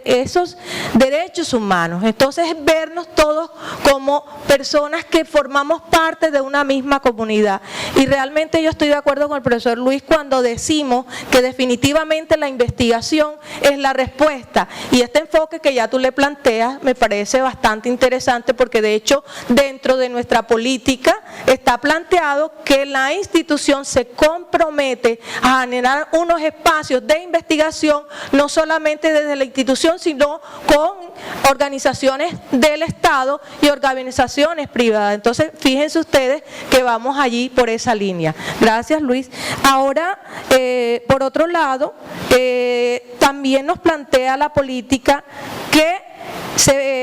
esos derechos humanos? Entonces, vernos todos como personas que formamos parte de una misma comunidad. Y realmente yo estoy de acuerdo con el profesor Luis cuando decimos que definitivamente la investigación es la respuesta, y este enfoque que ya tú le planteas me parece bastante interesante, porque de hecho dentro de nuestra política está planteado que la institución se compromete a generar unos espacios de investigación, no solamente desde la institución, sino con organizaciones del Estado y organizaciones privadas. Entonces, fíjense ustedes que vamos allí por esa línea. Gracias, Luis. Ahora, por otro lado, también nos plantea la política que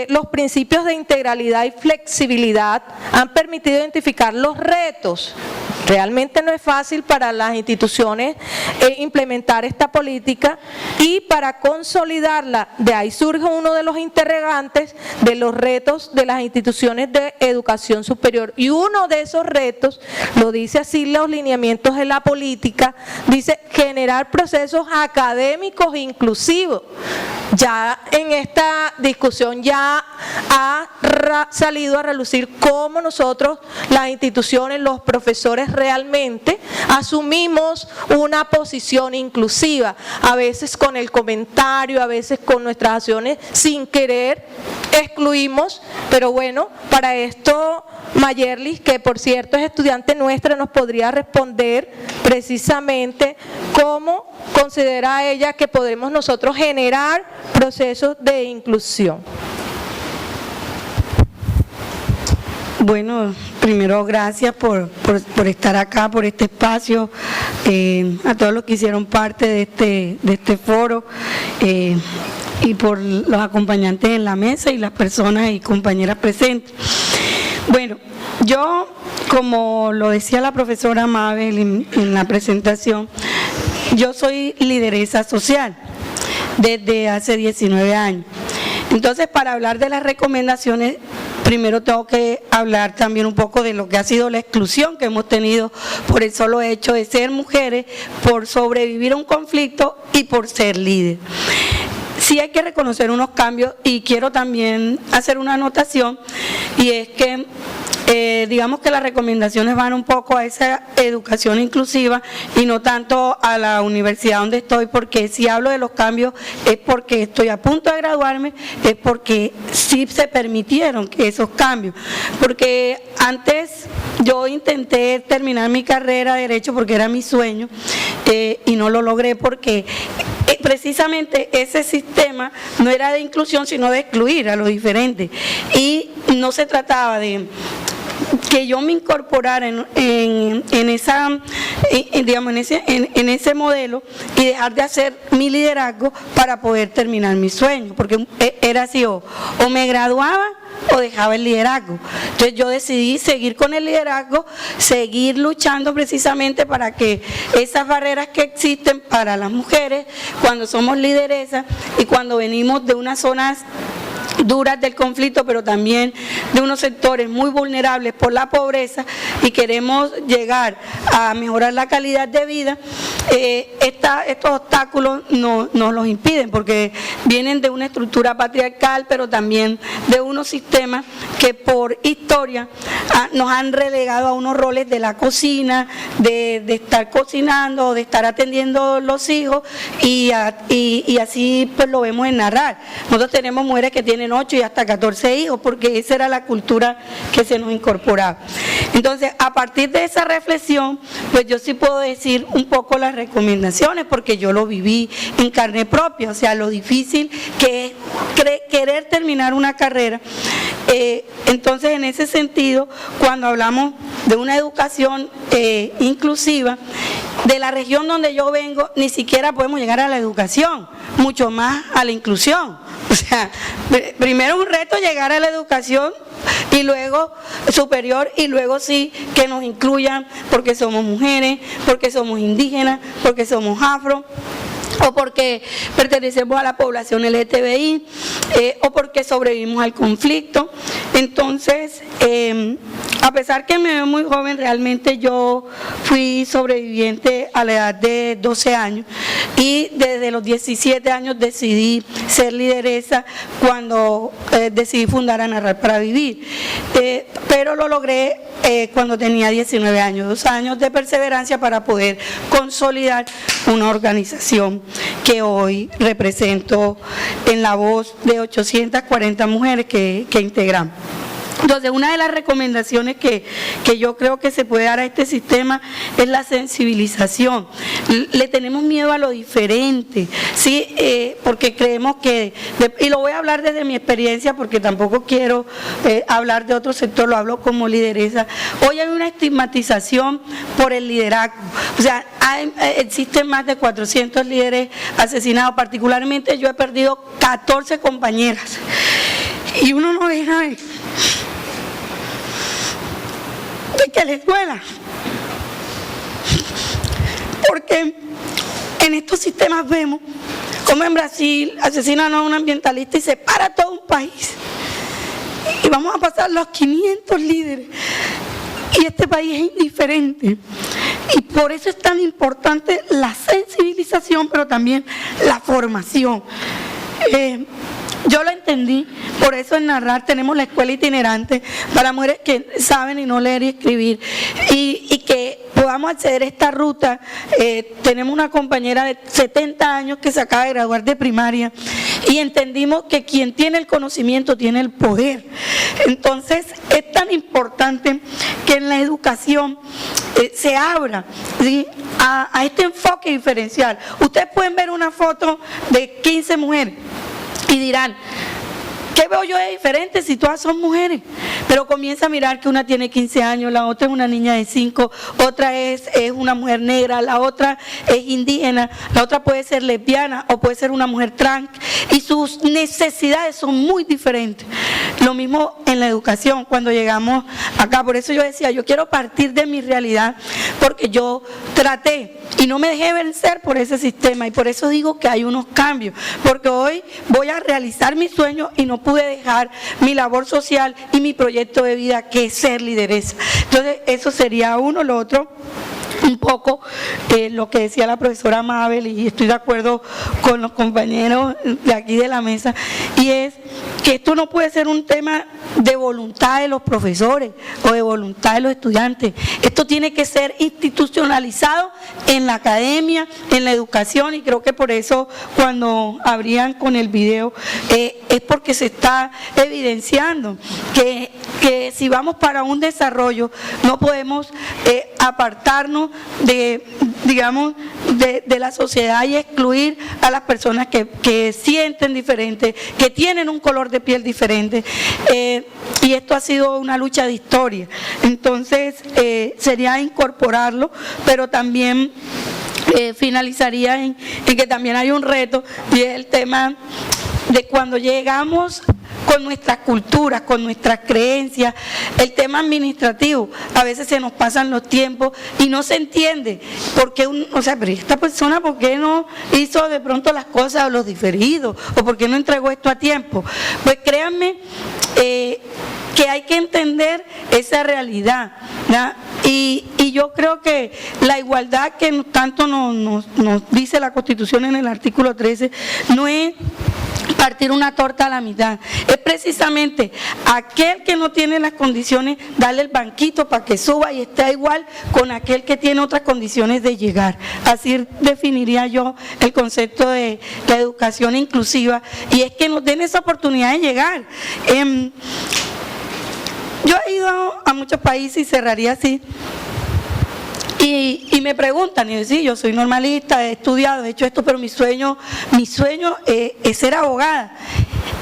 los principios de integralidad y flexibilidad han permitido identificar los retos. Realmente no es fácil para las instituciones implementar esta política, y para consolidarla, de ahí surge uno de los interrogantes de los retos de las instituciones de educación superior. Y uno de esos retos, lo dice así los lineamientos de la política, dice generar procesos académicos inclusivos. Ya en esta discusión ya ha salido a relucir cómo nosotros, las instituciones, los profesores, realmente asumimos una posición inclusiva, a veces con el comentario, a veces con nuestras acciones, sin querer excluimos, pero bueno, para esto Mayerlis, que por cierto es estudiante nuestra, nos podría responder precisamente cómo considera ella que podemos nosotros generar procesos de inclusión. Bueno, primero gracias por estar acá, por este espacio, a todos los que hicieron parte de este foro, y por los acompañantes en la mesa y las personas y compañeras presentes. Bueno, yo, como lo decía la profesora Mabel en la presentación, yo soy lideresa social desde hace 19 años. Entonces, para hablar de las recomendaciones, primero tengo que hablar también un poco de lo que ha sido la exclusión que hemos tenido por el solo hecho de ser mujeres, por sobrevivir a un conflicto y por ser líder. Sí hay que reconocer unos cambios, y quiero también hacer una anotación, y es que digamos que las recomendaciones van un poco a esa educación inclusiva y no tanto a la universidad donde estoy, porque si hablo de los cambios es porque estoy a punto de graduarme, es porque sí se permitieron esos cambios, porque antes yo intenté terminar mi carrera de Derecho porque era mi sueño, y no lo logré porque precisamente ese sistema no era de inclusión sino de excluir a los diferentes, y no se trataba de que yo me incorporara en ese modelo y dejar de hacer mi liderazgo para poder terminar mi sueño, porque era así, o me graduaba o dejaba el liderazgo. Entonces yo decidí seguir con el liderazgo, seguir luchando precisamente para que esas barreras que existen para las mujeres cuando somos lideresas y cuando venimos de unas zonas duras del conflicto, pero también de unos sectores muy vulnerables por la pobreza y queremos llegar a mejorar la calidad de vida, estos obstáculos nos los impiden porque vienen de una estructura patriarcal, pero también de unos sistemas que por historia nos han relegado a unos roles de la cocina, de estar cocinando, de estar atendiendo los hijos y así pues lo vemos en Narrar. Nosotros tenemos mujeres que tienen 8 y hasta 14 hijos, porque esa era la cultura que se nos incorporaba. Entonces, a partir de esa reflexión, pues yo sí puedo decir un poco las recomendaciones, porque yo lo viví en carne propia, o sea, lo difícil que es querer terminar una carrera. Entonces, en ese sentido, cuando hablamos de una educación inclusiva, de la región donde yo vengo, ni siquiera podemos llegar a la educación, mucho más a la inclusión. O sea, primero un reto llegar a la educación y luego superior y luego sí que nos incluyan porque somos mujeres, porque somos indígenas, porque somos afro, o porque pertenecemos a la población LGTBI, o porque sobrevivimos al conflicto. Entonces, a pesar que me veo muy joven, realmente yo fui sobreviviente a la edad de 12 años y desde los 17 años decidí ser lideresa cuando decidí fundar A Narrar para Vivir, pero lo logré cuando tenía 19 años, 2 años de perseverancia para poder consolidar una organización que hoy represento en la voz de 840 mujeres que integramos. Entonces, una de las recomendaciones que yo creo que se puede dar a este sistema es la sensibilización. Le tenemos miedo a lo diferente, ¿sí? Porque creemos que, y lo voy a hablar desde mi experiencia porque tampoco quiero hablar de otro sector, lo hablo como lideresa. Hoy hay una estigmatización por el liderazgo, o sea, existen más de 400 líderes asesinados, particularmente yo he perdido 14 compañeras y uno no deja de que les duela, porque en estos sistemas vemos como en Brasil asesinan a un ambientalista y se para todo un país y vamos a pasar los 500 líderes y este país es indiferente. Y por eso es tan importante la sensibilización, pero también la formación. Yo lo entendí, por eso en Narrar tenemos la escuela itinerante para mujeres que saben y no leer y escribir y que podamos acceder a esta ruta. Tenemos una compañera de 70 años que se acaba de graduar de primaria y entendimos que quien tiene el conocimiento tiene el poder. Entonces es tan importante que en la educación se abra, ¿sí?, a este enfoque diferencial. Ustedes pueden ver una foto de 15 mujeres y dirán, ¿qué veo yo de diferente si todas son mujeres? Pero comienza a mirar que una tiene 15 años, la otra es una niña de 5, otra es una mujer negra, la otra es indígena, la otra puede ser lesbiana o puede ser una mujer trans y sus necesidades son muy diferentes. Lo mismo en la educación, cuando llegamos acá, por eso yo decía, yo quiero partir de mi realidad porque yo traté y no me dejé vencer por ese sistema y por eso digo que hay unos cambios, porque hoy voy a realizar mis sueños y no pude dejar mi labor social y mi proyecto de vida que es ser lideresa. Entonces eso sería uno. Lo otro, un poco lo que decía la profesora Mabel, y estoy de acuerdo con los compañeros de aquí de la mesa, y es que esto no puede ser un tema de voluntad de los profesores o de voluntad de los estudiantes. Esto tiene que ser institucionalizado en la academia, en la educación, y creo que por eso cuando abrían con el video es porque se está evidenciando que si vamos para un desarrollo no podemos apartarnos de, digamos, de la sociedad y excluir a las personas que sienten diferente, que tienen un color de piel diferente. Y esto ha sido una lucha de historia. Entonces, sería incorporarlo, pero también finalizaría en que también hay un reto, y es el tema de cuando llegamos con nuestras culturas, con nuestras creencias, el tema administrativo. A veces se nos pasan los tiempos y no se entiende por qué, pero esta persona, ¿por qué no hizo de pronto las cosas o los diferidos? ¿O por qué no entregó esto a tiempo? Pues créanme que hay que entender esa realidad, ¿ya? Y yo creo que la igualdad que tanto nos dice la Constitución en el artículo 13 no es partir una torta a la mitad, es precisamente aquel que no tiene las condiciones, darle el banquito para que suba y esté igual con aquel que tiene otras condiciones de llegar. Así definiría yo el concepto de la educación inclusiva, y es que nos den esa oportunidad de llegar. Yo he ido a muchos países y cerraría así. Y me preguntan, y yo sí, yo soy normalista, he estudiado, he hecho esto, pero mi sueño es ser abogada.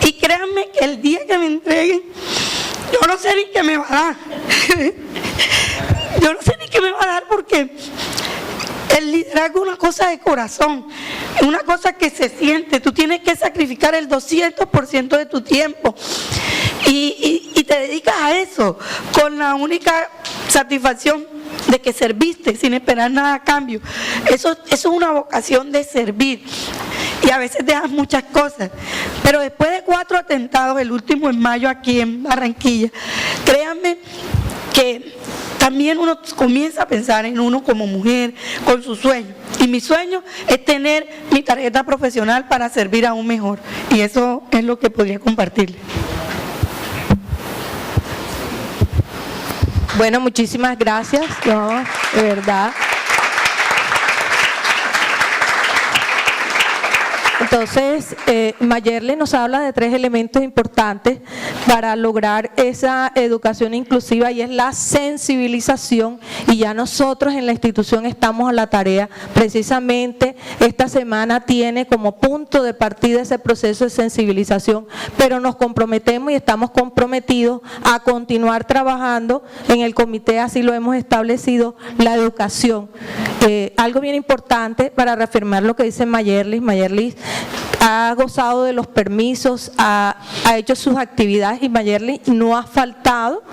Y créanme que el día que me entreguen, yo no sé ni qué me va a dar. Yo no sé ni qué me va a dar, porque el liderazgo es una cosa de corazón, es una cosa que se siente. Tú tienes que sacrificar el 200% de tu tiempo y te dedicas a eso con la única satisfacción de que serviste sin esperar nada a cambio. Eso es una vocación de servir, y a veces dejas muchas cosas, pero después de 4 atentados, el último en mayo aquí en Barranquilla, créanme que también uno comienza a pensar en uno como mujer, con su sueño. Y mi sueño es tener mi tarjeta profesional para servir aún mejor, y eso es lo que podría compartirle. Bueno, muchísimas gracias, de verdad. Entonces, Mayerly nos habla de 3 elementos importantes para lograr esa educación inclusiva, y es la sensibilización, y ya nosotros en la institución estamos a la tarea. Precisamente esta semana tiene como punto de partida ese proceso de sensibilización, pero nos comprometemos y estamos comprometidos a continuar trabajando en el comité, así lo hemos establecido, la educación. Algo bien importante para reafirmar lo que dice Mayerly. Mayerly ha gozado de los permisos, ha hecho sus actividades, y Mayerly no ha faltado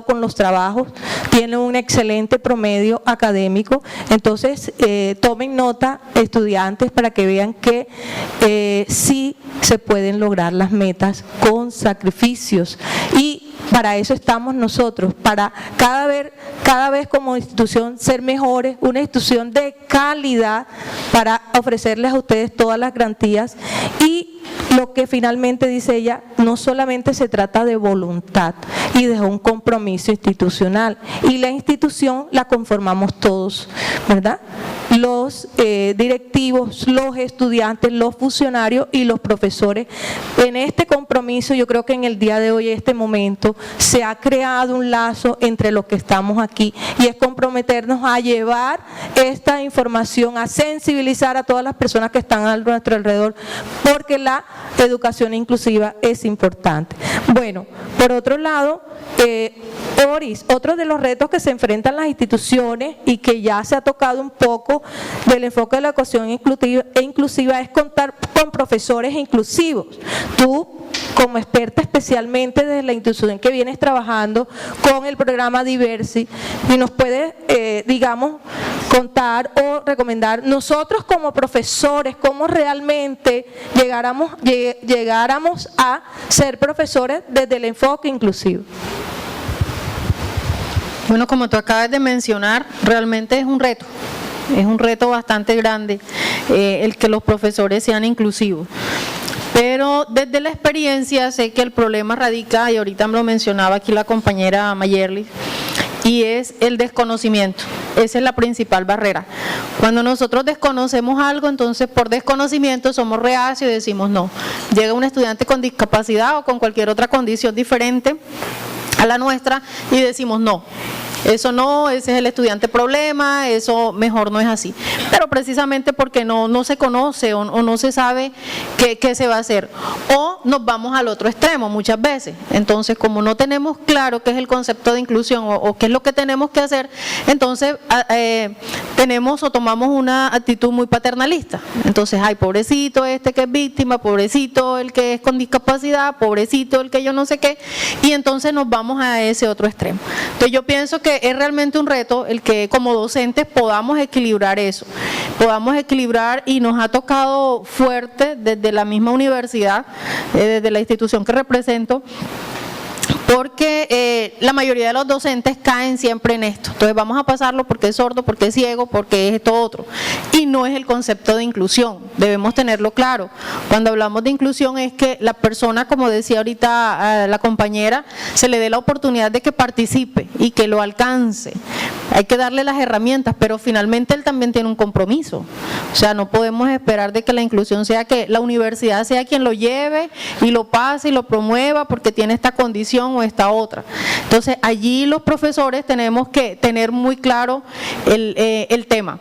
con los trabajos, tiene un excelente promedio académico. Entonces, tomen nota, estudiantes, para que vean que sí se pueden lograr las metas con sacrificios, y para eso estamos nosotros, para cada vez como institución ser mejores, una institución de calidad, para ofrecerles a ustedes todas las garantías. Y lo que finalmente dice ella, no solamente se trata de voluntad y de un compromiso institucional, y la institución la conformamos todos, ¿verdad? Los directivos, los estudiantes, los funcionarios y los profesores. En este compromiso, yo creo que en el día de hoy, en este momento, se ha creado un lazo entre los que estamos aquí, y es comprometernos a llevar esta información, a sensibilizar a todas las personas que están a nuestro alrededor, porque la educación inclusiva es importante. Bueno, por otro lado, Oris, otro de los retos que se enfrentan las instituciones, y que ya se ha tocado un poco del enfoque de la educación inclusiva, es contar con profesores inclusivos. Tú, como experta especialmente desde la institución que vienes trabajando con el programa Diversi, y nos puedes, contar o recomendar, nosotros como profesores, cómo realmente llegáramos a ser profesores desde el enfoque inclusivo. Bueno, como tú acabas de mencionar, realmente es un reto bastante grande el que los profesores sean inclusivos. Pero desde la experiencia sé que el problema radica, y ahorita me lo mencionaba aquí la compañera Mayerly, y es el desconocimiento. Esa es la principal barrera. Cuando nosotros desconocemos algo, entonces por desconocimiento somos reacios y decimos no. Llega un estudiante con discapacidad o con cualquier otra condición diferente a la nuestra y decimos no. eso no, ese es el estudiante problema, eso mejor no es así. Pero precisamente porque no se conoce o no se sabe qué se va a hacer. O nos vamos al otro extremo muchas veces. Entonces, como no tenemos claro qué es el concepto de inclusión o qué es lo que tenemos que hacer, entonces tenemos o tomamos una actitud muy paternalista. Entonces, ay, pobrecito este que es víctima, pobrecito el que es con discapacidad, pobrecito el que yo no sé qué, y entonces nos vamos a ese otro extremo. Entonces yo pienso que es realmente un reto el que como docentes podamos equilibrar eso, podamos equilibrar, y nos ha tocado fuerte desde la misma universidad, desde la institución que represento, porque la mayoría de los docentes caen siempre en esto. Entonces vamos a pasarlo porque es sordo, porque es ciego, porque es esto otro. Y no es el concepto de inclusión, debemos tenerlo claro. Cuando hablamos de inclusión es que la persona, como decía ahorita la compañera, se le dé la oportunidad de que participe y que lo alcance. Hay que darle las herramientas, pero finalmente él también tiene un compromiso. O sea, no podemos esperar de que la inclusión sea que la universidad sea quien lo lleve y lo pase y lo promueva porque tiene esta condición o esta otra. Entonces, allí los profesores tenemos que tener muy claro el tema.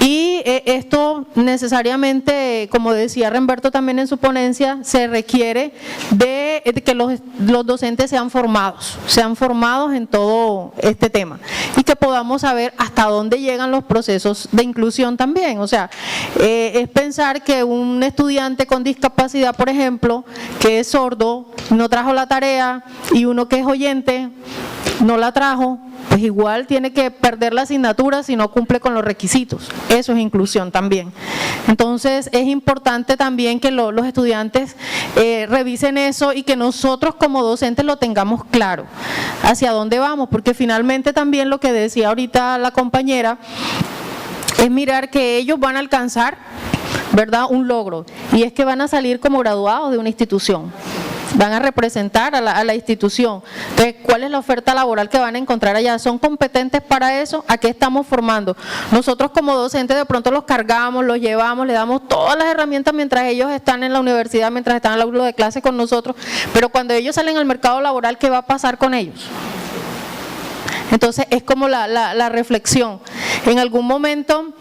Y esto necesariamente, como decía Remberto también en su ponencia, se requiere de que los docentes sean formados en todo este tema y que podamos saber hasta dónde llegan los procesos de inclusión también. O sea, es pensar que un estudiante con discapacidad, por ejemplo, que es sordo, no trajo la tarea, y uno que es oyente no la trajo, pues igual tiene que perder la asignatura si no cumple con los requisitos. Eso es inclusión también. Entonces es importante también que los estudiantes revisen eso y que nosotros como docentes lo tengamos claro hacia dónde vamos, porque finalmente también lo que decía ahorita la compañera es mirar que ellos van a alcanzar, ¿verdad?, un logro, y es que van a salir como graduados de una institución, van a representar a la institución. Entonces, ¿cuál es la oferta laboral que van a encontrar allá? ¿Son competentes para eso? ¿A qué estamos formando? Nosotros como docentes de pronto los cargamos, los llevamos, le damos todas las herramientas mientras ellos están en la universidad, mientras están en el aula de clase con nosotros, pero cuando ellos salen al mercado laboral, ¿qué va a pasar con ellos? Entonces es como la reflexión. En algún momento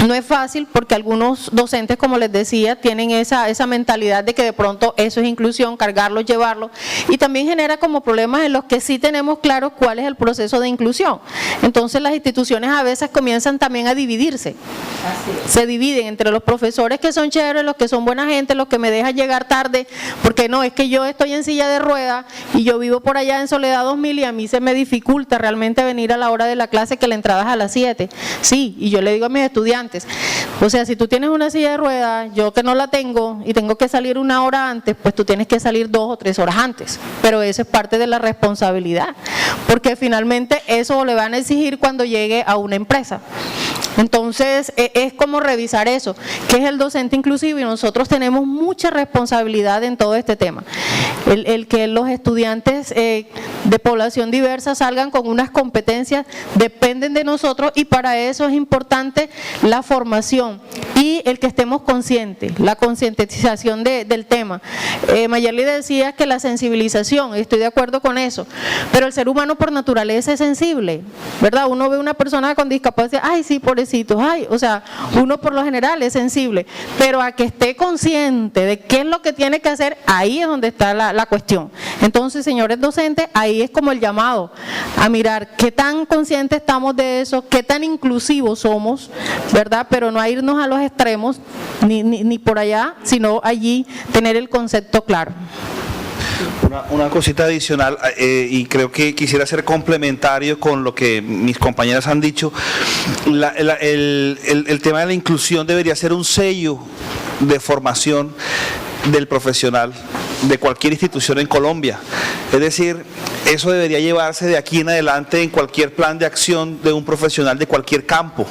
no es fácil porque algunos docentes, como les decía, tienen esa mentalidad de que de pronto eso es inclusión, cargarlo, llevarlo, y también genera como problemas en los que sí tenemos claro cuál es el proceso de inclusión. Entonces las instituciones a veces comienzan también a dividirse. Se dividen entre los profesores que son chéveres, los que son buena gente, los que me dejan llegar tarde, porque no, es que yo estoy en silla de ruedas y yo vivo por allá en Soledad 2000 y a mí se me dificulta realmente venir a la hora de la clase, que la entrada es a las 7. Sí, y yo le digo a mis estudiantes, o sea, si tú tienes una silla de ruedas, yo que no la tengo y tengo que salir 1 hora antes, pues tú tienes que salir 2 o 3 horas antes, pero eso es parte de la responsabilidad, porque finalmente eso le van a exigir cuando llegue a una empresa. Entonces es como revisar eso, que es el docente inclusivo, y nosotros tenemos mucha responsabilidad en todo este tema. El que los estudiantes de población diversa salgan con unas competencias dependen de nosotros, y para eso es importante la formación y el que estemos conscientes, la concientización del tema. Mayerly decía que la sensibilización, estoy de acuerdo con eso, pero el ser humano por naturaleza es sensible, ¿verdad? Uno ve una persona con discapacidad, ay sí, pobrecitos, ay, o sea, uno por lo general es sensible, pero a que esté consciente de qué es lo que tiene que hacer, ahí es donde está la cuestión. Entonces, señores docentes, ahí es como el llamado a mirar qué tan conscientes estamos de eso, qué tan inclusivos somos, ¿verdad? Pero no a irnos a los extremos, ni por allá, sino allí tener el concepto claro. Una cosita adicional, y creo que quisiera ser complementario con lo que mis compañeras han dicho. El tema de la inclusión debería ser un sello de formación del profesional de cualquier institución en Colombia. Es decir, eso debería llevarse de aquí en adelante en cualquier plan de acción de un profesional de cualquier campo.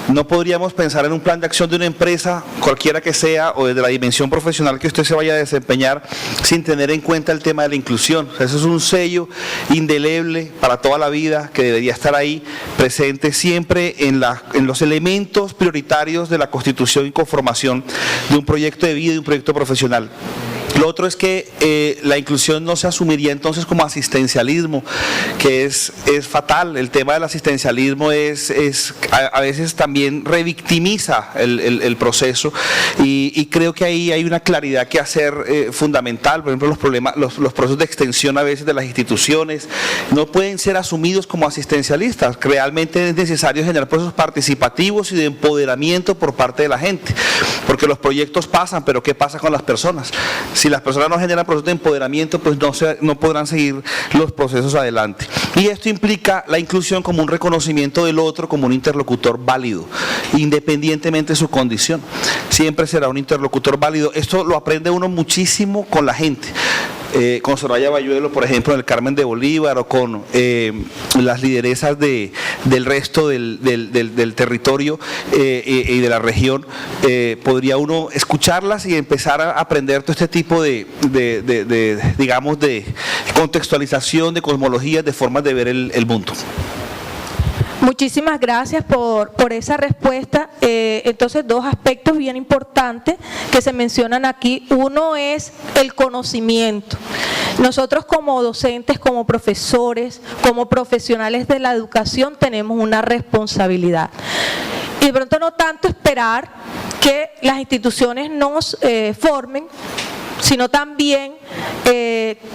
No podríamos pensar en un plan de acción de una empresa, cualquiera que sea, o desde la dimensión profesional que usted se vaya a desempeñar, sin tener en cuenta el tema de la inclusión. O sea, eso es un sello indeleble para toda la vida que debería estar ahí presente siempre en los elementos prioritarios de la constitución y conformación de un proyecto de vida y un proyecto profesional. Lo otro es que la inclusión no se asumiría entonces como asistencialismo, que es fatal. El tema del asistencialismo a veces también revictimiza el proceso, y creo que ahí hay una claridad que hacer fundamental. Por ejemplo, los procesos de extensión a veces de las instituciones no pueden ser asumidos como asistencialistas. Realmente es necesario generar procesos participativos y de empoderamiento por parte de la gente, porque los proyectos pasan, pero ¿qué pasa con las personas? Si las personas no generan procesos de empoderamiento, pues no podrán seguir los procesos adelante. Y esto implica la inclusión como un reconocimiento del otro, como un interlocutor válido, independientemente de su condición. Siempre será un interlocutor válido. Esto lo aprende uno muchísimo con la gente. Con Soraya Bayuelo, por ejemplo, en el Carmen de Bolívar, o con las lideresas del resto del territorio y de la región, podría uno escucharlas y empezar a aprender todo este tipo digamos, de contextualización, de cosmologías, de formas de ver el mundo. Muchísimas gracias por esa respuesta. Entonces, dos aspectos bien importantes que se mencionan aquí. Uno es el conocimiento. Nosotros como docentes, como profesores, como profesionales de la educación tenemos una responsabilidad. Y de pronto no tanto esperar que las instituciones nos formen, sino también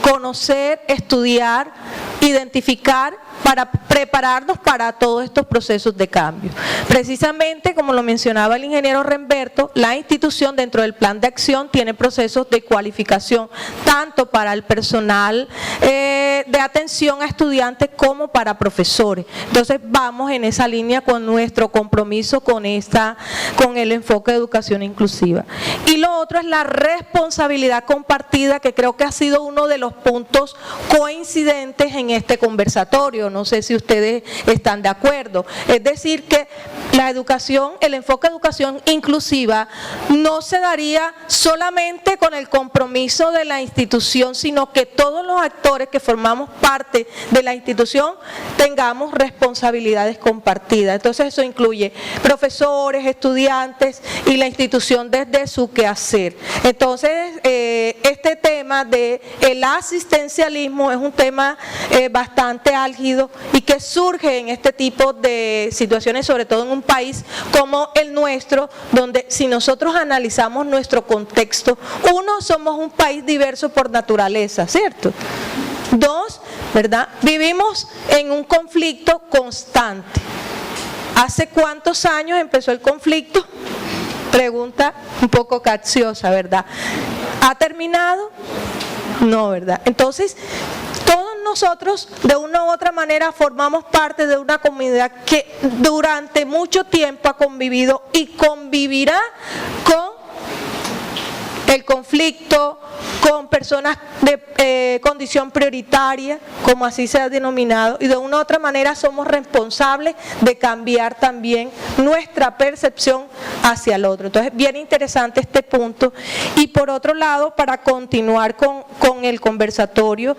conocer, estudiar, identificar para prepararnos para todos estos procesos de cambio. Precisamente, como lo mencionaba el ingeniero Remberto, la institución dentro del plan de acción tiene procesos de cualificación, tanto para el personal de atención a estudiantes como para profesores. Entonces vamos en esa línea con nuestro compromiso con el enfoque de educación inclusiva. Y lo otro es la responsabilidad compartida, que creo que ha sido uno de los puntos coincidentes en este conversatorio. No sé si ustedes están de acuerdo. Es decir, que la educación, el enfoque de educación inclusiva no se daría solamente con el compromiso de la institución, sino que todos los actores que formamos parte de la institución tengamos responsabilidades compartidas. Entonces eso incluye profesores, estudiantes y la institución desde su quehacer. Entonces este tema del asistencialismo es un tema bastante álgido y que surge en este tipo de situaciones, sobre todo en un país como el nuestro, donde si nosotros analizamos nuestro contexto, uno, somos un país diverso por naturaleza, ¿cierto? Dos, ¿verdad? Vivimos en un conflicto constante. ¿Hace cuántos años empezó el conflicto? Pregunta un poco capciosa, ¿verdad? ¿Ha terminado? No, ¿verdad? Entonces, todos nosotros de una u otra manera formamos parte de una comunidad que durante mucho tiempo ha convivido y convivirá con el conflicto, con personas de condición prioritaria, como así se ha denominado, y de una u otra manera somos responsables de cambiar también nuestra percepción hacia el otro. Entonces, bien interesante este punto. Y por otro lado, para continuar con el conversatorio,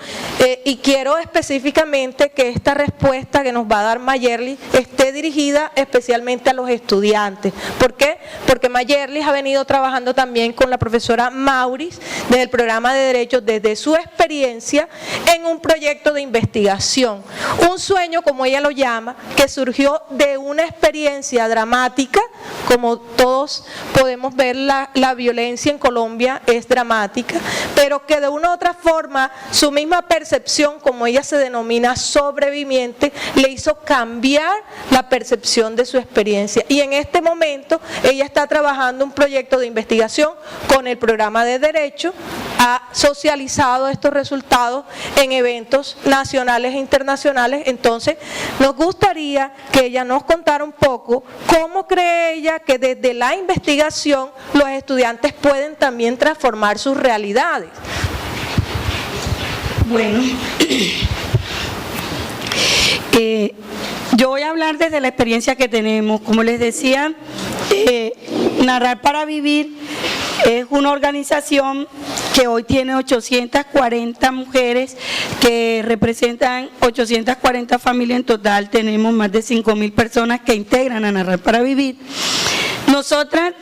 y quiero específicamente que esta respuesta que nos va a dar Mayerly esté dirigida especialmente a los estudiantes. ¿Por qué? Porque Mayerly ha venido trabajando también con la profesora Mauris desde el programa de Derechos, desde su experiencia en un proyecto de investigación, un sueño, como ella lo llama, que surgió de una experiencia dramática. Como todos podemos ver, la violencia en Colombia es dramática, pero que de una u otra forma su misma percepción, como ella se denomina sobreviviente, le hizo cambiar la percepción de su experiencia. Y en este momento ella está trabajando un proyecto de investigación con el programa de Derecho, ha socializado estos resultados en eventos nacionales e internacionales. Entonces, nos gustaría que ella nos contara un poco cómo cree ella que desde la investigación los estudiantes pueden también transformar sus realidades. Bueno, yo voy a hablar desde la experiencia que tenemos. Como les decía, Narrar para Vivir es una organización que hoy tiene 840 mujeres que representan 840 familias en total. Tenemos más de 5.000 personas que integran a Narrar para Vivir. Nosotras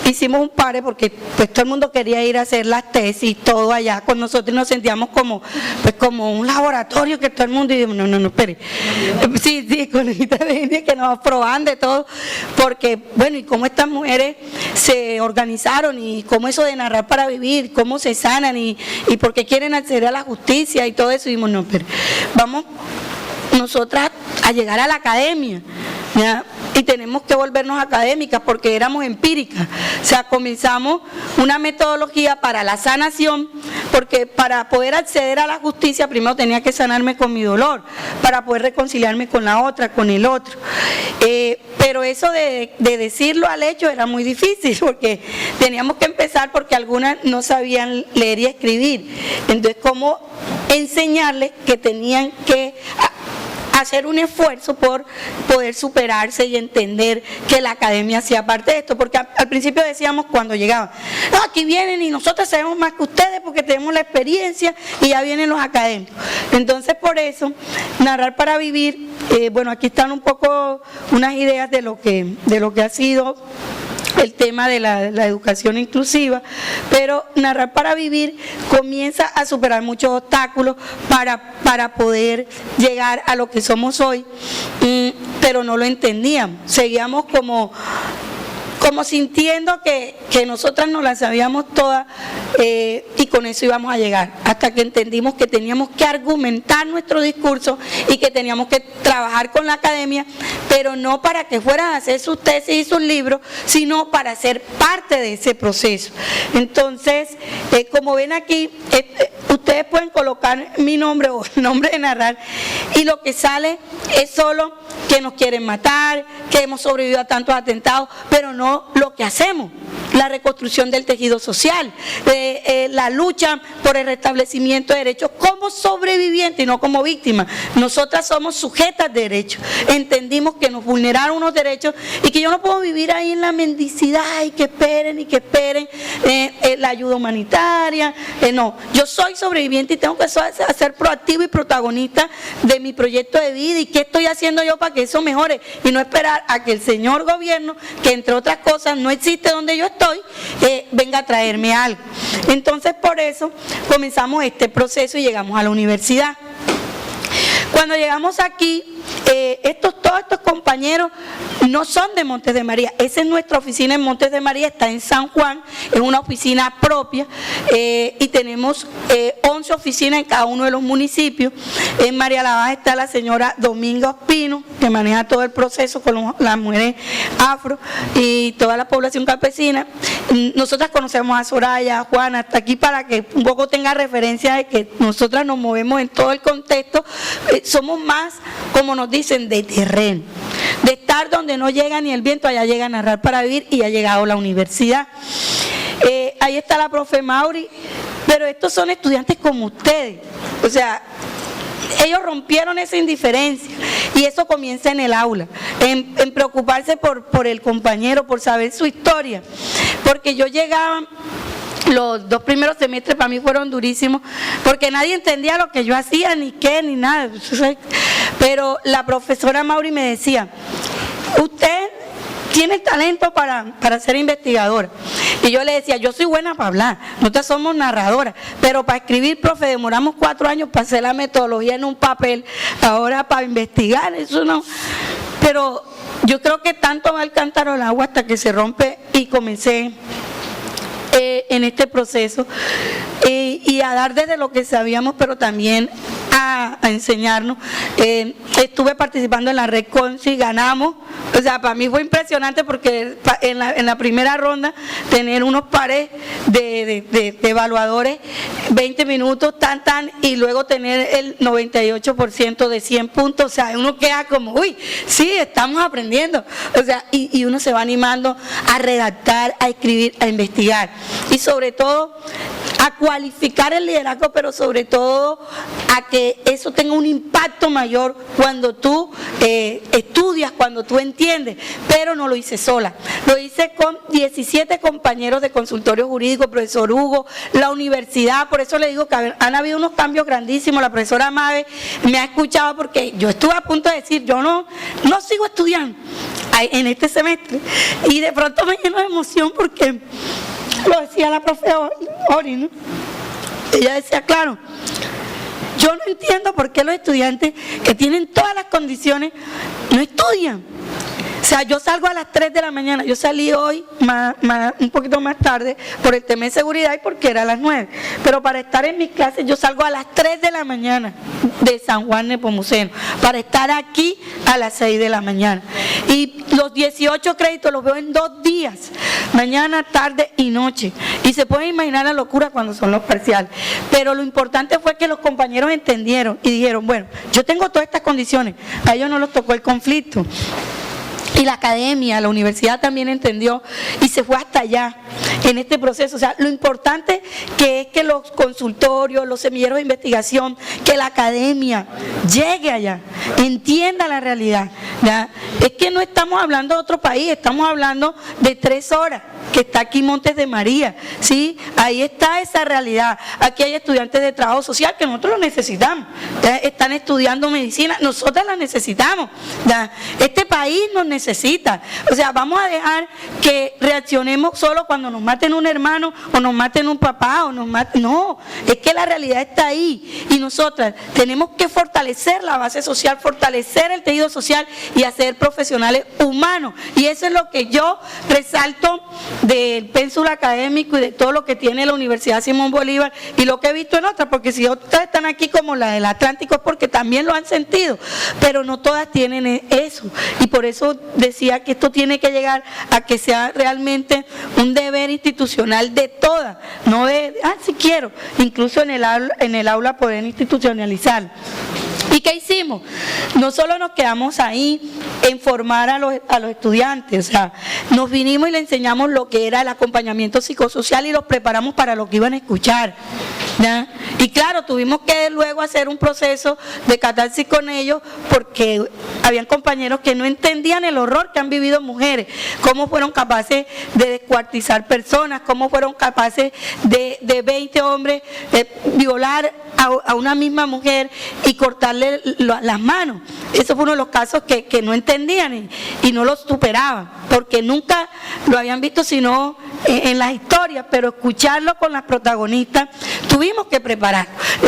hicimos un pare porque pues todo el mundo quería ir a hacer las tesis, todo allá con nosotros, y nos sentíamos como un laboratorio que todo el mundo, y dijimos, no, espere, sí, con la gente que nos probaban de todo, porque bueno, y cómo estas mujeres se organizaron, y cómo eso de narrar para vivir, cómo se sanan, y por qué quieren acceder a la justicia y todo eso, y dijimos, no, pero vamos nosotras a llegar a la academia, ¿ya? Y tenemos que volvernos académicas porque éramos empíricas. O sea, comenzamos una metodología para la sanación, porque para poder acceder a la justicia primero tenía que sanarme con mi dolor, para poder reconciliarme con la otra, con el otro. Pero eso de decirlo al hecho era muy difícil, porque teníamos que empezar, porque algunas no sabían leer y escribir. Entonces, ¿cómo enseñarles que tenían que hacer un esfuerzo por poder superarse y entender que la academia hacía parte de esto? Porque al principio decíamos cuando llegaban, no, aquí vienen y nosotros sabemos más que ustedes porque tenemos la experiencia y ya vienen los académicos. Entonces, por eso, Narrar para Vivir, bueno, aquí están un poco unas ideas de lo que ha sido el tema de la educación inclusiva, pero Narrar para Vivir comienza a superar muchos obstáculos para poder llegar a lo que somos hoy, pero no lo entendíamos, seguíamos como sintiendo que nosotras nos las sabíamos todas, y con eso íbamos a llegar, hasta que entendimos que teníamos que argumentar nuestro discurso y que teníamos que trabajar con la academia, pero no para que fueran a hacer sus tesis y sus libros, sino para ser parte de ese proceso. Entonces, como ven aquí, ustedes pueden colocar mi nombre o el nombre de Narrar, y lo que sale es solo que nos quieren matar, que hemos sobrevivido a tantos atentados, pero no lo que hacemos, la reconstrucción del tejido social, la lucha por el restablecimiento de derechos como sobrevivientes y no como víctimas. Nosotras somos sujetas de derechos, entendimos que nos vulneraron unos derechos y que yo no puedo vivir ahí en la mendicidad y que esperen la ayuda humanitaria, no, yo soy sobreviviente y tengo que ser proactivo y protagonista de mi proyecto de vida y qué estoy haciendo yo para que eso mejore, y no esperar a que el señor gobierno, que entre otras cosas no existe donde yo estoy, venga a traerme algo. Entonces, por eso comenzamos este proceso y llegamos a la universidad. Cuando llegamos aquí, todos estos compañeros no son de Montes de María. Esa es nuestra oficina en Montes de María, está en San Juan, es una oficina propia, y tenemos 11 oficinas en cada uno de los municipios. En María la Baja está la señora Dominga Ospino, que maneja todo el proceso con las mujeres afro y toda la población campesina. Nosotras conocemos a Soraya, a Juana, hasta aquí para que un poco tenga referencia de que nosotras nos movemos en todo el contexto. Somos más, como nos dicen, de terreno, de estar donde no llega ni el viento, allá llega a Narrar para Vivir y ha llegado la universidad. Ahí está la profe Mauri, pero estos son estudiantes como ustedes, o sea, ellos rompieron esa indiferencia y eso comienza en el aula, en preocuparse por el compañero, por saber su historia, porque yo llegaba. Los 2 primeros semestres para mí fueron durísimos porque nadie entendía lo que yo hacía, ni qué, ni nada. Pero la profesora Mauri me decía, usted tiene talento para ser investigadora. Y yo le decía, yo soy buena para hablar, nosotros somos narradoras, pero para escribir, profe, demoramos 4 años para hacer la metodología en un papel, ahora para investigar, eso no. Pero yo creo que tanto va el cántaro al agua hasta que se rompe, y comencé en este proceso y a dar desde lo que sabíamos, pero también a enseñarnos. Estuve participando en la Red Conci, ganamos, o sea, para mí fue impresionante porque en la primera ronda tener unos pares de evaluadores, 20 minutos, y luego tener el 98% de 100 puntos, o sea, uno queda como, uy, sí, estamos aprendiendo, o sea, y uno se va animando a redactar, a escribir, a investigar, y sobre todo a cualificar el liderazgo, pero sobre todo a que eso tenga un impacto mayor cuando tú estudias, cuando tú entiendes. Pero no lo hice sola, lo hice con 17 compañeros de consultorio jurídico, profesor Hugo, la universidad. Por eso le digo que han habido unos cambios grandísimos. La profesora Mabe me ha escuchado, porque yo estuve a punto de decir, yo no sigo estudiando en este semestre, y de pronto me lleno de emoción porque lo decía la profe Ori, ¿no? Ella decía, claro, yo no entiendo por qué los estudiantes que tienen todas las condiciones no estudian. O sea, yo salgo a las 3 de la mañana, yo salí hoy un poquito más tarde por el tema de seguridad y porque era a las 9, pero para estar en mis clases yo salgo a las 3 de la mañana de San Juan Nepomuceno, para estar aquí a las 6 de la mañana. Y los 18 créditos los veo en 2 días, mañana, tarde y noche. Y se pueden imaginar la locura cuando son los parciales. Pero lo importante fue que los compañeros entendieron y dijeron, bueno, yo tengo todas estas condiciones, a ellos no les tocó el conflicto. Y la academia, la universidad también entendió y se fue hasta allá en este proceso. O sea, lo importante que es que los consultorios, los semilleros de investigación, que la academia llegue allá, entienda la realidad, ¿ya? Es que no estamos hablando de otro país, estamos hablando de 3 horas, que está aquí Montes de María, ¿sí? Ahí está esa realidad. Aquí hay estudiantes de trabajo social que nosotros lo necesitamos, ¿ya? Están estudiando medicina, nosotros la necesitamos, ¿ya? Este país nos necesita. O sea, vamos a dejar que reaccionemos solo cuando nos maten un hermano o nos maten un papá o nos maten. No, es que la realidad está ahí y nosotras tenemos que fortalecer la base social, fortalecer el tejido social y hacer profesionales humanos. Y eso es lo que yo resalto del pénsul académico y de todo lo que tiene la Universidad Simón Bolívar y lo que he visto en otras, porque si otras están aquí como la del Atlántico es porque también lo han sentido, pero no todas tienen eso. Y por eso decía que esto tiene que llegar a que sea realmente un deber institucional de todas, no de, si quiero, incluso en el aula poder institucionalizar. ¿Y qué hicimos? No solo nos quedamos ahí en formar a los estudiantes, o sea, nos vinimos y le enseñamos lo que era el acompañamiento psicosocial y los preparamos para lo que iban a escuchar, ¿ya? Y claro, tuvimos que luego hacer un proceso de catarsis con ellos porque habían compañeros que no entendían el horror que han vivido mujeres, cómo fueron capaces de descuartizar personas, cómo fueron capaces de 20 hombres violar a una misma mujer y cortarle las manos. Eso fue uno de los casos que no entendían y no lo superaban, porque nunca lo habían visto sino en las historias, pero escucharlo con las protagonistas tuvimos que preparar,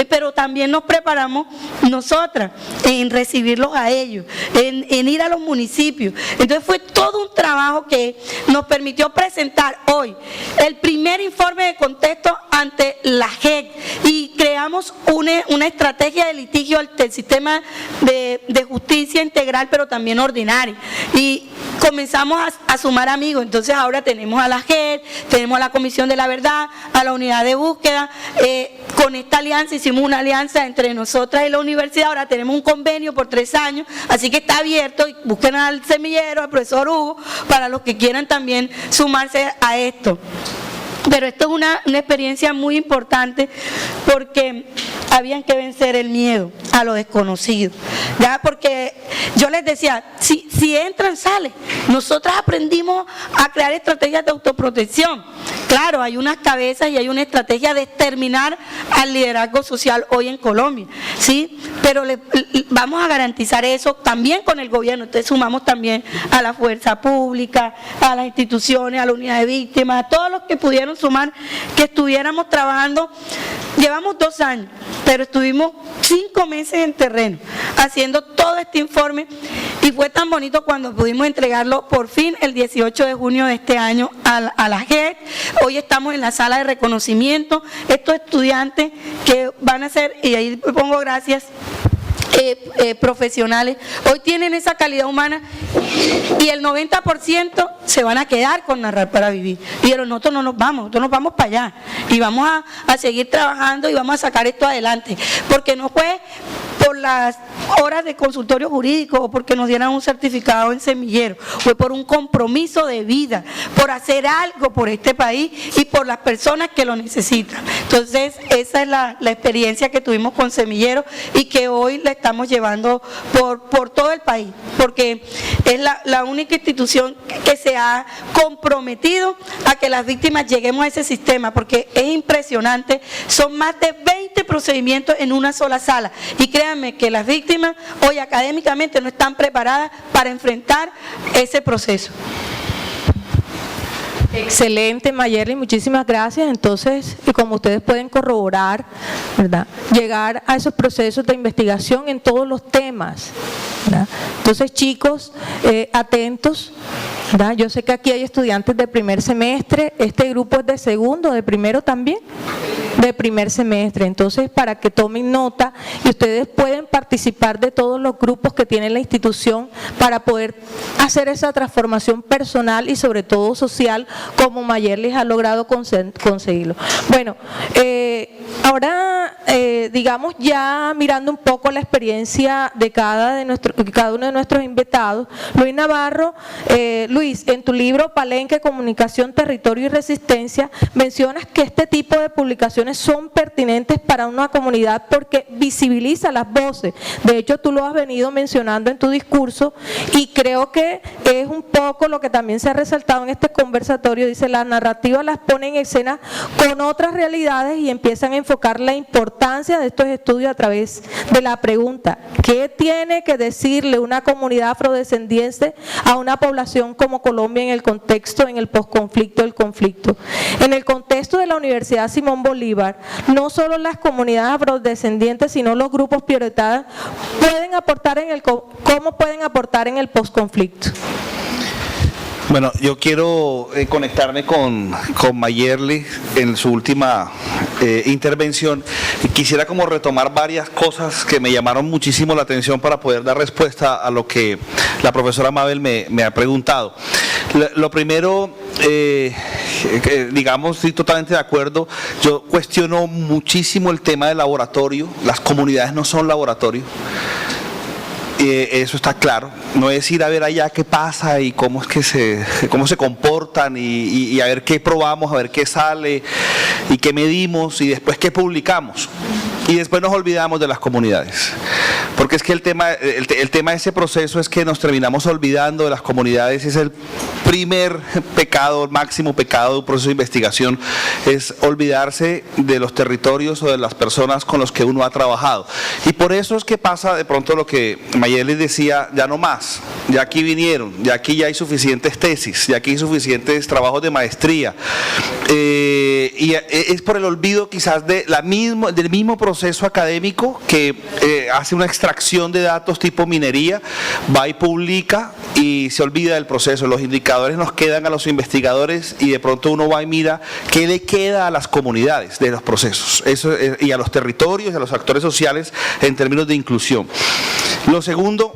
pero también nos preparamos nosotras en recibirlos a ellos, en ir a los municipios. Entonces fue todo un trabajo que nos permitió presentar hoy el primer informe de contexto ante la JEC y creamos una estrategia de litigio del sistema de justicia integral, pero también ordinaria. Y comenzamos a sumar amigos. Entonces ahora tenemos a la JEC, tenemos a la Comisión de la Verdad, a la Unidad de Búsqueda. Con esta alianza hicimos una alianza entre nosotras y la universidad. Ahora tenemos un convenio por 3 años, así que está abierto. Y busquen al semillero, al profesor Hugo, para los que quieran también sumarse a esto. Pero esto es una experiencia muy importante porque habían que vencer el miedo a lo desconocido, ¿ya? Porque yo les decía, si entran, salen. Nosotras aprendimos a crear estrategias de autoprotección. Claro, hay unas cabezas y hay una estrategia de exterminar al liderazgo social hoy en Colombia, ¿sí? Pero vamos a garantizar eso también con el gobierno. Entonces sumamos también a la fuerza pública, a las instituciones, a la unidad de víctimas, a todos los que pudieron sumar, que estuviéramos trabajando. Llevamos 2 años, pero estuvimos 5 meses en terreno haciendo todo este informe y fue tan bonito cuando pudimos entregarlo por fin el 18 de junio de este año a la JEC. Hoy estamos en la sala de reconocimiento. Estos estudiantes que van a ser, y ahí pongo gracias, profesionales, hoy tienen esa calidad humana y el 90% se van a quedar con Narrar para Vivir. Y nosotros no nos vamos, nosotros nos vamos para allá y vamos a seguir trabajando y vamos a sacar esto adelante, porque no fue por las horas de consultorio jurídico o porque nos dieran un certificado en semillero, fue por un compromiso de vida, por hacer algo por este país y por las personas que lo necesitan. Entonces, esa es la experiencia que tuvimos con Semillero y que hoy la estamos llevando por todo el país, porque es la única institución que se ha comprometido a que las víctimas lleguemos a ese sistema, porque es impresionante, son más de 20 procedimientos en una sola sala, y créanme que las víctimas hoy académicamente no están preparadas para enfrentar ese proceso. Excelente, Mayerly, muchísimas gracias. Entonces, y como ustedes pueden corroborar, ¿verdad?, llegar a esos procesos de investigación en todos los temas, ¿verdad? Entonces, chicos, atentos, ¿verdad? Yo sé que aquí hay estudiantes de primer semestre, este grupo es de segundo, de primero también, de primer semestre. Entonces, para que tomen nota, y ustedes pueden participar de todos los grupos que tiene la institución para poder hacer esa transformación personal y sobre todo social, como Mayerly ha logrado conseguirlo. Bueno, ahora digamos ya mirando un poco la experiencia de cada uno de nuestros invitados. Luis Navarro, Luis, en tu libro Palenque, Comunicación, Territorio y Resistencia, mencionas que este tipo de publicaciones son pertinentes para una comunidad porque visibiliza las voces. De hecho, tú lo has venido mencionando en tu discurso y creo que es un poco lo que también se ha resaltado en este conversatorio. Dice, la narrativa las pone en escena con otras realidades y empiezan a enfocar la importancia de estos estudios a través de la pregunta: ¿qué tiene que decirle una comunidad afrodescendiente a una población como Colombia en el contexto, en el posconflicto del conflicto? En el contexto de la Universidad Simón Bolívar, no solo las comunidades afrodescendientes, sino los grupos prioritarios pueden aportar ¿cómo pueden aportar en el posconflicto? Bueno, yo quiero conectarme con Mayerly en su última intervención. Quisiera como retomar varias cosas que me llamaron muchísimo la atención para poder dar respuesta a lo que la profesora Mabel me ha preguntado. Lo primero, digamos, estoy totalmente de acuerdo. Yo cuestiono muchísimo el tema del laboratorio. Las comunidades no son laboratorio. Eso está claro. No es ir a ver allá qué pasa y cómo se comportan y a ver qué probamos, a ver qué sale y qué medimos y después qué publicamos. Y después nos olvidamos de las comunidades. Porque es que el tema de ese proceso es que nos terminamos olvidando de las comunidades. Es el primer pecado, el máximo pecado de un proceso de investigación, es olvidarse de los territorios o de las personas con los que uno ha trabajado. Y por eso es que pasa de pronto lo que Mayerly decía, ya no más, ya aquí vinieron, ya aquí ya hay suficientes tesis, ya aquí hay suficientes trabajos de maestría. Y es por el olvido quizás del mismo proceso académico que hace una extracción de datos tipo minería, va y publica y se olvida del proceso. Los indicadores nos quedan a los investigadores y de pronto uno va y mira qué le queda a las comunidades de los procesos y a los territorios y a los actores sociales en términos de inclusión. Lo segundo,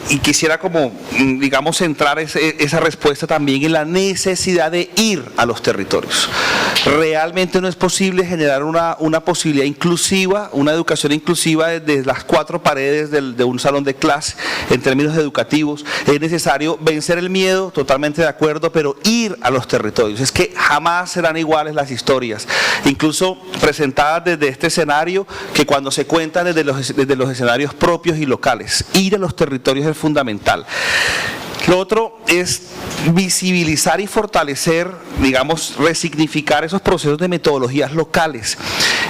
y quisiera como, digamos, centrar esa respuesta también en la necesidad de ir a los territorios. Realmente no es posible generar una posibilidad inclusiva, una educación inclusiva desde las cuatro paredes de un salón de clase en términos educativos. Es necesario vencer el miedo, totalmente de acuerdo, pero ir a los territorios. Es que jamás serán iguales las historias, incluso presentadas desde este escenario, que cuando se cuentan desde los escenarios propios y locales. Ir a los territorios es fundamental. Lo otro es visibilizar y fortalecer, digamos, resignificar esos procesos de metodologías locales.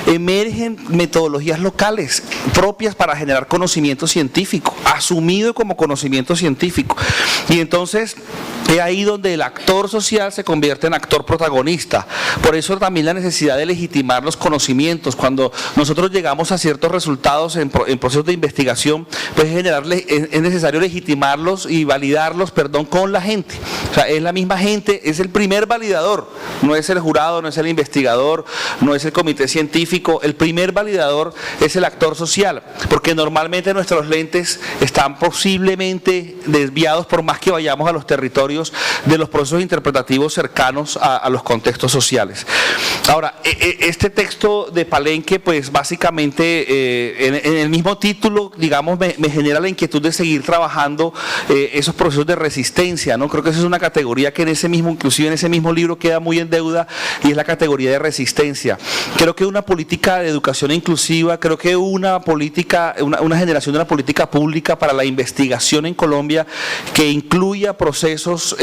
Emergen metodologías locales propias para generar conocimiento científico, asumido como conocimiento científico. Y entonces es ahí donde el actor social se convierte en actor protagonista. Por eso también la necesidad de legitimar los conocimientos. Cuando nosotros llegamos a ciertos resultados en procesos de investigación, pues es necesario legitimarlos y validarlos, con la gente. O sea, es la misma gente, es el primer validador, no es el jurado, no es el investigador, no es el comité científico. El primer validador es el actor social, porque normalmente nuestros lentes están posiblemente desviados, por más que vayamos a los territorios, de los procesos interpretativos cercanos a los contextos sociales. Ahora, este texto de Palenque, pues básicamente en el mismo título, digamos, me genera la inquietud de seguir trabajando esos procesos de resistencia, ¿no? Creo que esa es una categoría que inclusive en ese mismo libro queda muy en deuda y es la categoría de resistencia. Creo que una política de educación inclusiva, creo que una generación de una política pública para la investigación en Colombia que incluya procesos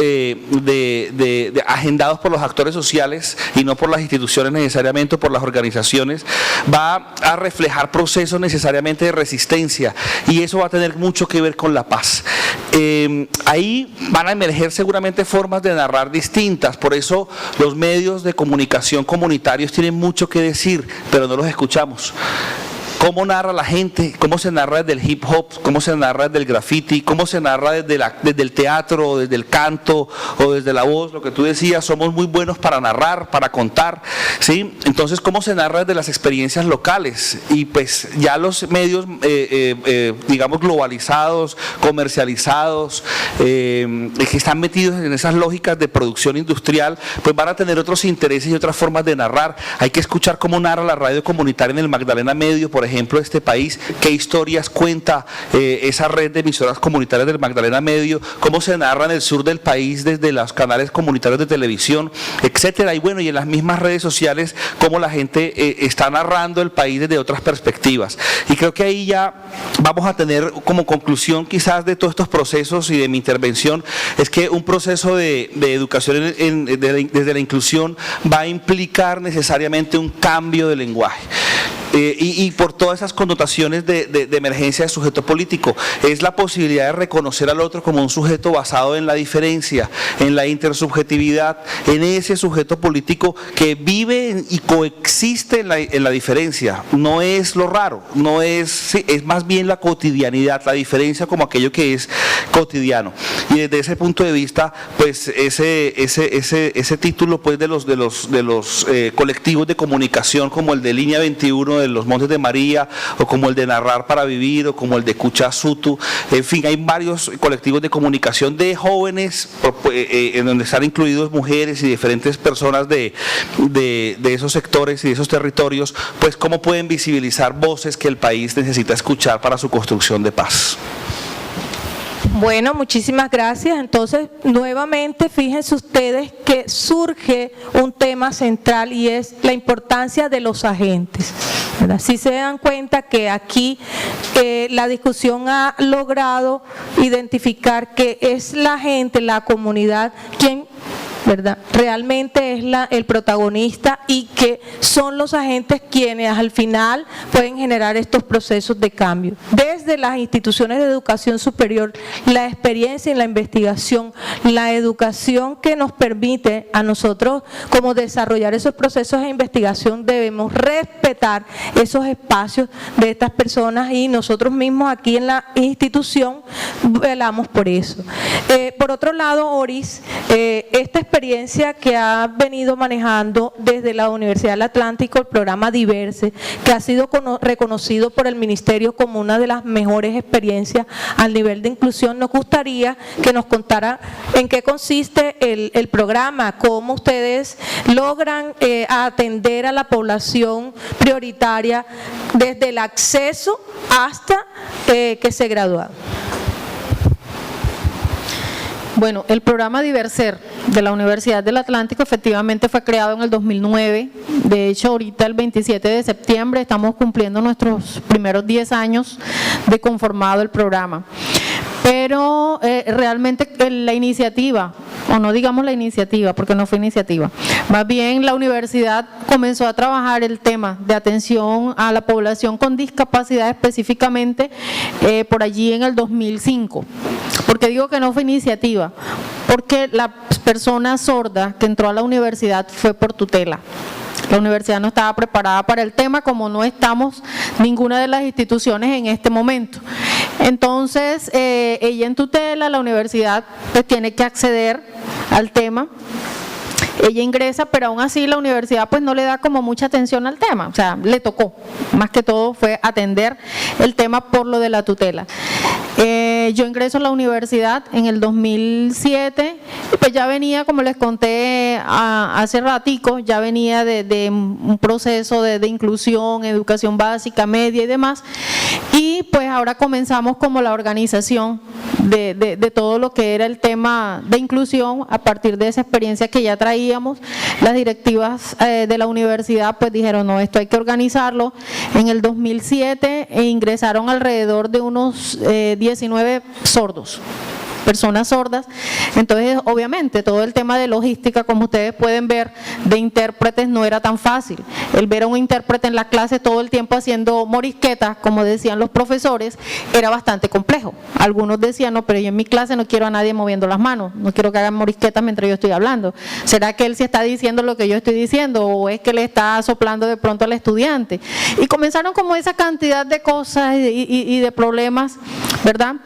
agendados por los actores sociales y no por las instituciones necesariamente, por las organizaciones, va a reflejar procesos necesariamente de resistencia, y eso va a tener mucho que ver con la paz. Ahí van a emerger seguramente formas de narrar distintas, por eso los medios de comunicación comunitarios tienen mucho que decir, pero no los escuchamos. ¿Cómo narra la gente? ¿Cómo se narra desde el hip hop? ¿Cómo se narra desde el graffiti? ¿Cómo se narra desde el teatro, desde el canto o desde la voz? Lo que tú decías, somos muy buenos para narrar, para contar, ¿sí? Entonces, ¿cómo se narra desde las experiencias locales? Y pues ya los medios, digamos, globalizados, comercializados, que están metidos en esas lógicas de producción industrial, pues van a tener otros intereses y otras formas de narrar. Hay que escuchar cómo narra la radio comunitaria en el Magdalena Medio, por ejemplo, de este país, qué historias cuenta esa red de emisoras comunitarias del Magdalena Medio, cómo se narra en el sur del país desde los canales comunitarios de televisión, etcétera. Y bueno, y en las mismas redes sociales, cómo la gente está narrando el país desde otras perspectivas. Y creo que ahí ya vamos a tener como conclusión quizás de todos estos procesos y de mi intervención, es que un proceso de educación desde la inclusión va a implicar necesariamente un cambio de lenguaje. Y por todas esas connotaciones de emergencia de sujeto político, es la posibilidad de reconocer al otro como un sujeto basado en la diferencia, en la intersubjetividad, en ese sujeto político que vive y coexiste en la diferencia. No es lo raro, no es más bien la cotidianidad, la diferencia como aquello que es cotidiano. Y desde ese punto de vista, pues ese título pues de los colectivos de comunicación como el de Línea 21 de los Montes de María, o como el de Narrar para Vivir, o como el de Kucha Sutu, en fin, hay varios colectivos de comunicación de jóvenes, en donde están incluidos mujeres y diferentes personas de esos sectores y de esos territorios, pues cómo pueden visibilizar voces que el país necesita escuchar para su construcción de paz. Bueno, muchísimas gracias. Entonces, nuevamente, fíjense ustedes que surge un tema central y es la importancia de los agentes, ¿verdad? Si se dan cuenta que aquí la discusión ha logrado identificar que es la gente, la comunidad, quien, ¿verdad?, realmente es el protagonista, y que son los agentes quienes al final pueden generar estos procesos de cambio. Desde las instituciones de educación superior, la experiencia en la investigación, la educación que nos permite a nosotros como desarrollar esos procesos de investigación, debemos respetar esos espacios de estas personas, y nosotros mismos aquí en la institución velamos por eso. Por otro lado, Oris, esta experiencia que ha venido manejando desde la Universidad del Atlántico, el programa Diverse, que ha sido reconocido por el Ministerio como una de las mejores experiencias al nivel de inclusión, nos gustaría que nos contara en qué consiste el programa, cómo ustedes logran atender a la población prioritaria desde el acceso hasta que se gradúan. Bueno, el programa Diverser de la Universidad del Atlántico efectivamente fue creado en el 2009. De hecho, ahorita el 27 de septiembre estamos cumpliendo nuestros primeros 10 años de conformado el programa. Pero realmente la iniciativa, o no digamos la iniciativa, porque no fue iniciativa, más bien la universidad comenzó a trabajar el tema de atención a la población con discapacidad específicamente por allí en el 2005. ¿Por qué digo que no fue iniciativa? Porque la persona sorda que entró a la universidad fue por tutela. La universidad no estaba preparada para el tema, como no estamos ninguna de las instituciones en este momento. Entonces, ella en tutela, la universidad pues tiene que acceder al tema. Ella ingresa, pero aún así la universidad pues no le da como mucha atención al tema, o sea, le tocó, más que todo fue atender el tema por lo de la tutela. Yo ingreso a la universidad en el 2007 Pues ya venía, como les conté hace ratico, ya venía de un proceso de inclusión, educación básica, media y demás, y pues ahora comenzamos como la organización de todo lo que era el tema de inclusión a partir de esa experiencia que ya traíamos. Las directivas de la universidad pues dijeron, no, esto hay que organizarlo. En el 2007 ingresaron alrededor de unos 19 sordos, personas sordas. Entonces, obviamente, todo el tema de logística, como ustedes pueden ver, de intérpretes no era tan fácil. El ver a un intérprete en la clase todo el tiempo haciendo morisquetas, como decían los profesores, era bastante complejo. Algunos decían, no, pero yo en mi clase no quiero a nadie moviendo las manos, no quiero que hagan morisquetas mientras yo estoy hablando. ¿Será que él sí está diciendo lo que yo estoy diciendo o es que le está soplando de pronto al estudiante? Y comenzaron como esa cantidad de cosas y de problemas, ¿verdad?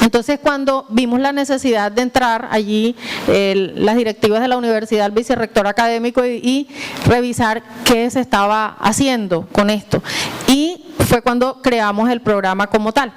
Entonces, cuando vimos la necesidad de entrar allí, las directivas de la universidad, el vicerrector académico y revisar qué se estaba haciendo con esto. Y fue cuando creamos el programa como tal.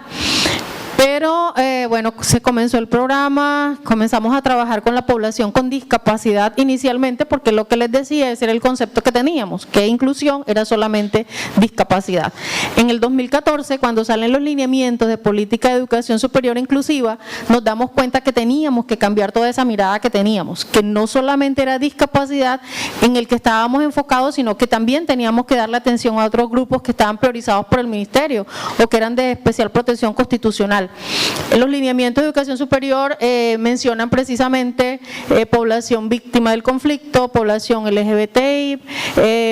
Pero bueno, se comenzó el programa, comenzamos a trabajar con la población con discapacidad inicialmente, porque lo que les decía, ese era el concepto que teníamos, que inclusión era solamente discapacidad. En el 2014, cuando salen los lineamientos de política de educación superior inclusiva, nos damos cuenta que teníamos que cambiar toda esa mirada que teníamos, que no solamente era discapacidad en el que estábamos enfocados, sino que también teníamos que darle atención a otros grupos que estaban priorizados por el ministerio o que eran de especial protección constitucional. Los lineamientos de educación superior mencionan precisamente población víctima del conflicto, población LGBTI,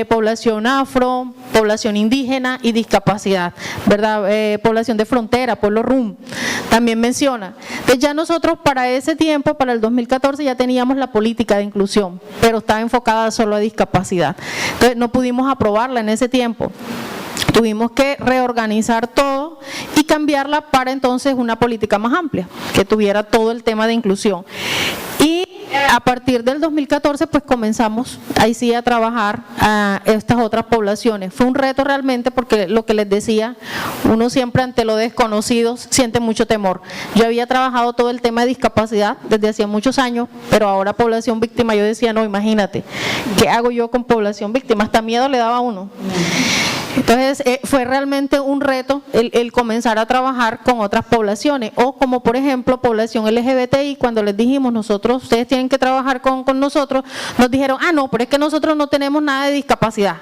población afro, población indígena y discapacidad, ¿verdad? Población de frontera, pueblo RUM, también menciona. Entonces ya nosotros para ese tiempo, para el 2014, ya teníamos la política de inclusión, pero estaba enfocada solo a discapacidad. Entonces no pudimos aprobarla en ese tiempo. Tuvimos que reorganizar todo y cambiarla para entonces una política más amplia, que tuviera todo el tema de inclusión. Y a partir del 2014 pues comenzamos ahí sí a trabajar a estas otras poblaciones. Fue un reto realmente porque lo que les decía, uno siempre ante lo desconocido siente mucho temor. Yo había trabajado todo el tema de discapacidad desde hacía muchos años, pero ahora población víctima yo decía, no, imagínate, ¿qué hago yo con población víctima? Hasta miedo le daba a uno. Entonces fue realmente un reto el comenzar a trabajar con otras poblaciones, o como por ejemplo población LGBTI. Cuando les dijimos nosotros, ustedes tienen que trabajar con nosotros, nos dijeron, no, pero es que nosotros no tenemos nada de discapacidad.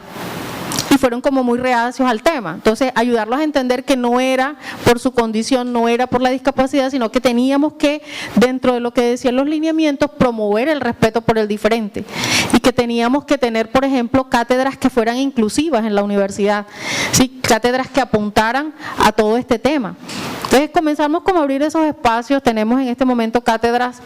Y fueron como muy reacios al tema. Entonces, ayudarlos a entender que no era por su condición, no era por la discapacidad, sino que teníamos que, dentro de lo que decían los lineamientos, promover el respeto por el diferente. Y que teníamos que tener, por ejemplo, cátedras que fueran inclusivas en la universidad, ¿sí? Cátedras que apuntaran a todo este tema. Entonces, comenzamos como a abrir esos espacios. Tenemos en este momento cátedras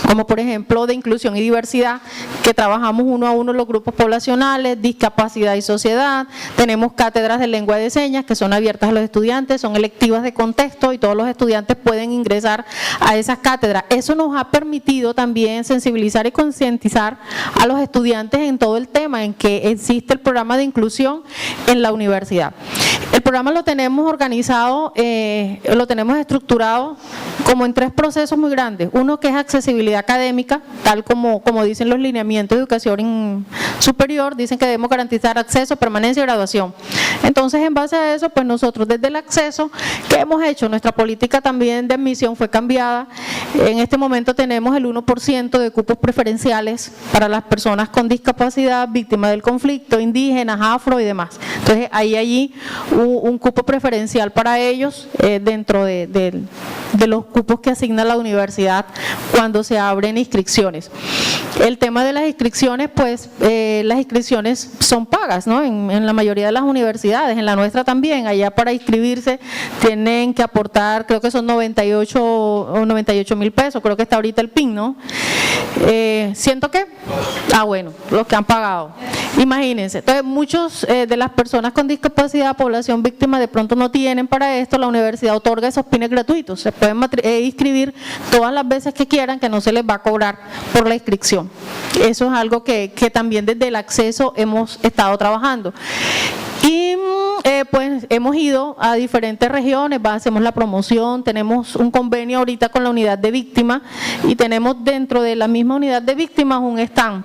como por ejemplo de inclusión y diversidad, que trabajamos uno a uno los grupos poblacionales, discapacidad y sociedad. Tenemos cátedras de lengua de señas que son abiertas a los estudiantes, son electivas de contexto y todos los estudiantes pueden ingresar a esas cátedras. Eso nos ha permitido también sensibilizar y concientizar a los estudiantes en todo el tema, en que existe el programa de inclusión en la universidad. El programa lo tenemos organizado, lo tenemos estructurado como en 3 procesos muy grandes. Uno que es accesibilidad académica, tal como dicen los lineamientos de educación superior, dicen que debemos garantizar acceso, permanencia y graduación. Entonces, en base a eso, pues nosotros desde el acceso, ¿qué hemos hecho? Nuestra política también de admisión fue cambiada. En este momento tenemos el 1% de cupos preferenciales para las personas con discapacidad, víctimas del conflicto, indígenas, afro y demás. Entonces, allí un cupo preferencial para ellos dentro de los cupos que asigna la universidad cuando se abren inscripciones. El tema de las inscripciones, pues las inscripciones son pagas, ¿no? En la mayoría de las universidades, en la nuestra también. Allá para inscribirse tienen que aportar, creo que son 98.000 pesos, creo que está ahorita el PIN, ¿no? ¿Siento que? Bueno, los que han pagado. Imagínense. Entonces, muchos de las personas con discapacidad, población víctima, de pronto no tienen para esto. La universidad otorga esos PINs gratuitos. Se pueden inscribir todas las veces que quieran, que no se les va a cobrar por la inscripción. Eso es algo que también desde el acceso hemos estado trabajando. Y pues hemos ido a diferentes regiones, hacemos la promoción, tenemos un convenio ahorita con la unidad de víctimas y tenemos dentro de la misma unidad de víctimas un stand.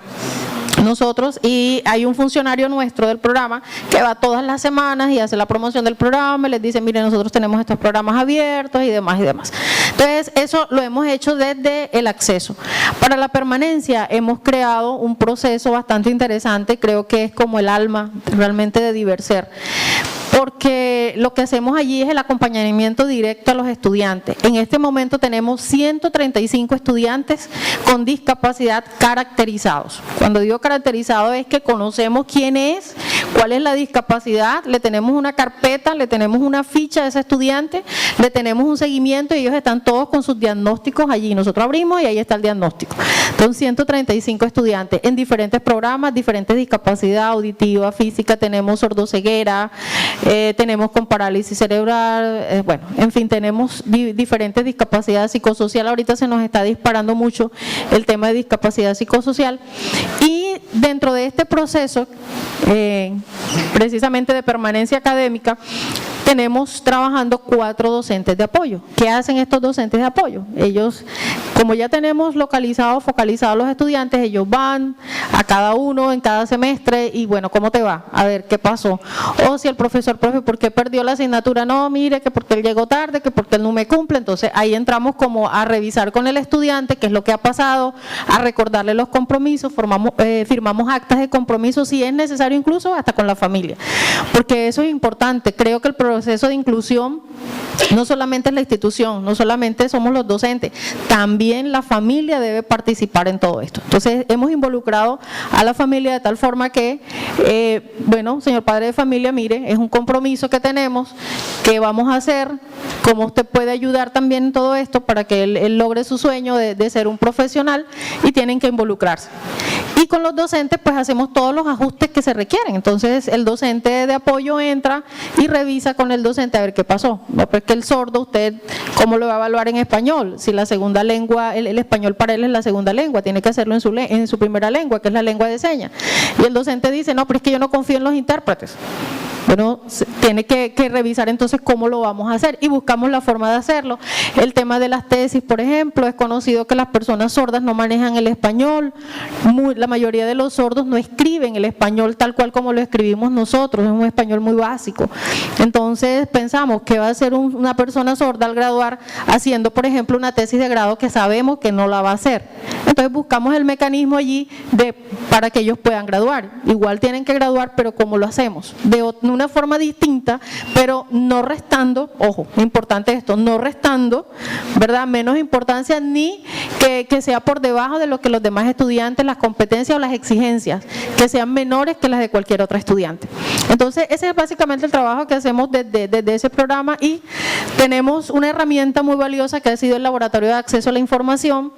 Nosotros, y hay un funcionario nuestro del programa que va todas las semanas y hace la promoción del programa y les dice, miren, nosotros tenemos estos programas abiertos y demás y demás. Entonces, eso lo hemos hecho desde el acceso. Para la permanencia hemos creado un proceso bastante interesante, creo que es como el alma realmente de Diverser, porque lo que hacemos allí es el acompañamiento directo a los estudiantes. En este momento tenemos 135 estudiantes con discapacidad caracterizados. Cuando digo caracterizado es que conocemos quién es, cuál es la discapacidad, le tenemos una carpeta, le tenemos una ficha de ese estudiante, le tenemos un seguimiento y ellos están todos con sus diagnósticos allí. Nosotros abrimos y ahí está el diagnóstico. Son 135 estudiantes en diferentes programas, diferentes discapacidades auditiva, física, tenemos sordoceguera, tenemos con parálisis cerebral, bueno, en fin, tenemos diferentes discapacidades psicosocial. Ahorita se nos está disparando mucho el tema de discapacidad psicosocial y dentro de este proceso precisamente de permanencia académica tenemos trabajando 4 docentes de apoyo. ¿Qué hacen estos docentes de apoyo? Ellos, como ya tenemos localizados, focalizados los estudiantes, ellos van a cada uno en cada semestre y bueno, ¿cómo te va? A ver, ¿qué pasó? O si el profesor, profe, ¿por qué perdió la asignatura? No, mire, que porque él llegó tarde, que porque él no me cumple. Entonces ahí entramos como a revisar con el estudiante qué es lo que ha pasado, a recordarle los compromisos, firmamos actas de compromiso, si es necesario incluso hasta con la familia. Porque eso es importante, creo que el proceso de inclusión no solamente es la institución, no solamente somos los docentes, también la familia debe participar en todo esto. Entonces hemos involucrado a la familia de tal forma que, bueno, señor padre de familia, mire, es un compromiso que tenemos, que vamos a hacer, cómo usted puede ayudar también en todo esto para que él logre su sueño de ser un profesional y tienen que involucrarse. Y con los docentes pues hacemos todos los ajustes que se requieren. Entonces el docente de apoyo entra y revisa con el docente a ver qué pasó. No, pues que el sordo, usted cómo lo va a evaluar en español, si la segunda lengua, el español para él es la segunda lengua, tiene que hacerlo en su primera lengua, que es la lengua de señas. Y el docente dice, no, pero es que yo no confío en los intérpretes. Bueno, tiene que revisar entonces cómo lo vamos a hacer y buscamos la forma de hacerlo. El tema de las tesis, por ejemplo, es conocido que las personas sordas no manejan el español, la mayoría de los sordos no escriben el español tal cual como lo escribimos nosotros, es un español muy básico. Entonces pensamos que va a ser una persona sorda al graduar haciendo, por ejemplo, una tesis de grado que sabemos que no la va a hacer. Entonces buscamos el mecanismo allí para que ellos puedan graduar. Igual tienen que graduar, pero ¿cómo lo hacemos? De una forma distinta, pero no restando, ojo, importante esto, no restando, ¿verdad?, menos importancia ni que sea por debajo de lo que los demás estudiantes, las competencias o las exigencias, que sean menores que las de cualquier otro estudiante. Entonces, ese es básicamente el trabajo que hacemos desde ese programa y tenemos una herramienta muy valiosa que ha sido el Laboratorio de Acceso a la Información.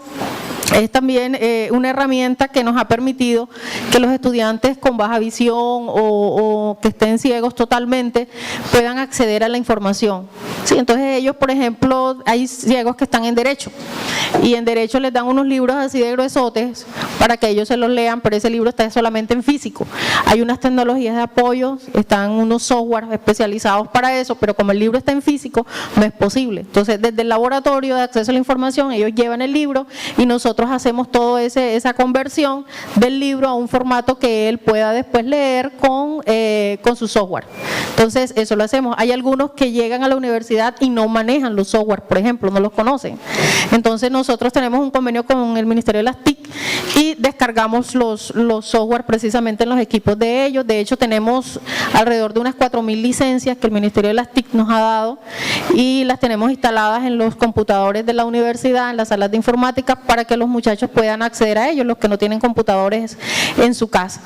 Es también una herramienta que nos ha permitido que los estudiantes con baja visión o que estén ciegos totalmente puedan acceder a la información. Sí, entonces ellos, por ejemplo, hay ciegos que están en Derecho y en Derecho les dan unos libros así de gruesotes para que ellos se los lean, pero ese libro está solamente en físico. Hay unas tecnologías de apoyo, están unos software especializados para eso, pero como el libro está en físico, no es posible. Entonces, desde el Laboratorio de Acceso a la Información, ellos llevan el libro y nosotros hacemos toda esa conversión del libro a un formato que él pueda después leer con su software. Entonces, eso lo hacemos. Hay algunos que llegan a la universidad y no manejan los software, por ejemplo, no los conocen. Entonces, nosotros tenemos un convenio con el Ministerio de las TIC y descargamos los software precisamente en los equipos de ellos. De hecho, tenemos alrededor de unas 4.000 licencias que el Ministerio de las TIC nos ha dado y las tenemos instaladas en los computadores de la universidad, en las salas de informática, para que los muchachos puedan acceder a ellos, los que no tienen computadores en su casa.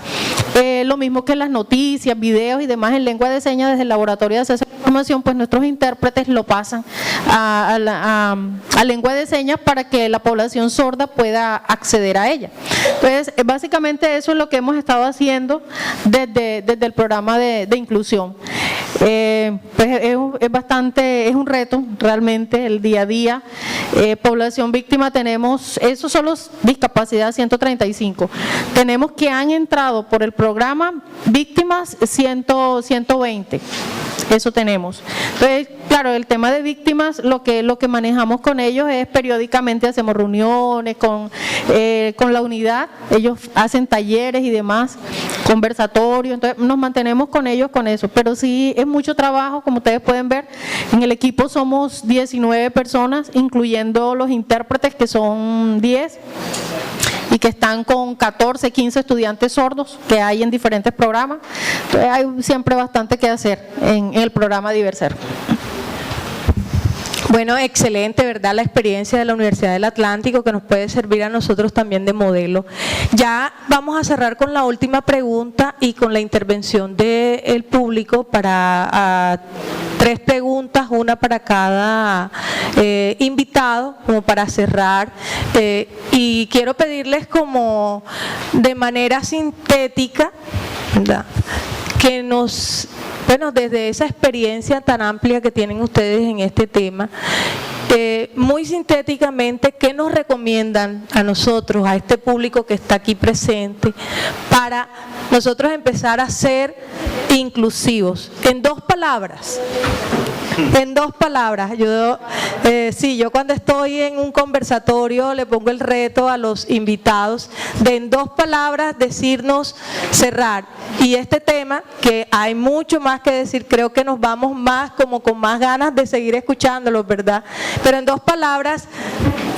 Lo mismo que las noticias, videos y demás en lengua de señas desde el Laboratorio de Acceso a la Información, pues nuestros intérpretes lo pasan a lengua de señas para que la población sorda pueda acceder a ella. Entonces, básicamente eso es lo que hemos estado haciendo desde el programa de inclusión. Pues es un reto realmente el día a día. Población víctima tenemos, esos son los discapacidad 135. Tenemos que han entrado por el programa víctimas 120. eso tenemos. Entonces, claro, el tema de víctimas, lo que manejamos con ellos es periódicamente hacemos reuniones con la unidad, ellos hacen talleres y demás, conversatorios, entonces nos mantenemos con ellos con eso, pero sí es mucho trabajo, como ustedes pueden ver, en el equipo somos 19 personas, incluyendo los intérpretes que son 10, y que están con 14, 15 estudiantes sordos que hay en diferentes programas. Entonces hay siempre bastante que hacer en el programa Diverser. Bueno, excelente, ¿verdad? La experiencia de la Universidad del Atlántico que nos puede servir a nosotros también de modelo. Ya vamos a cerrar con la última pregunta y con la intervención del público para 3 preguntas, una para cada invitado, como para cerrar. Y quiero pedirles como de manera sintética, ¿verdad?, que nos, bueno, desde esa experiencia tan amplia que tienen ustedes en este tema, muy sintéticamente, ¿qué nos recomiendan a nosotros, a este público que está aquí presente, para nosotros empezar a ser inclusivos? En 2 palabras. En 2 palabras, yo cuando estoy en un conversatorio le pongo el reto a los invitados de en 2 palabras decirnos cerrar. Y este tema, que hay mucho más que decir, creo que nos vamos más como con más ganas de seguir escuchándolos, ¿verdad? Pero en 2 palabras,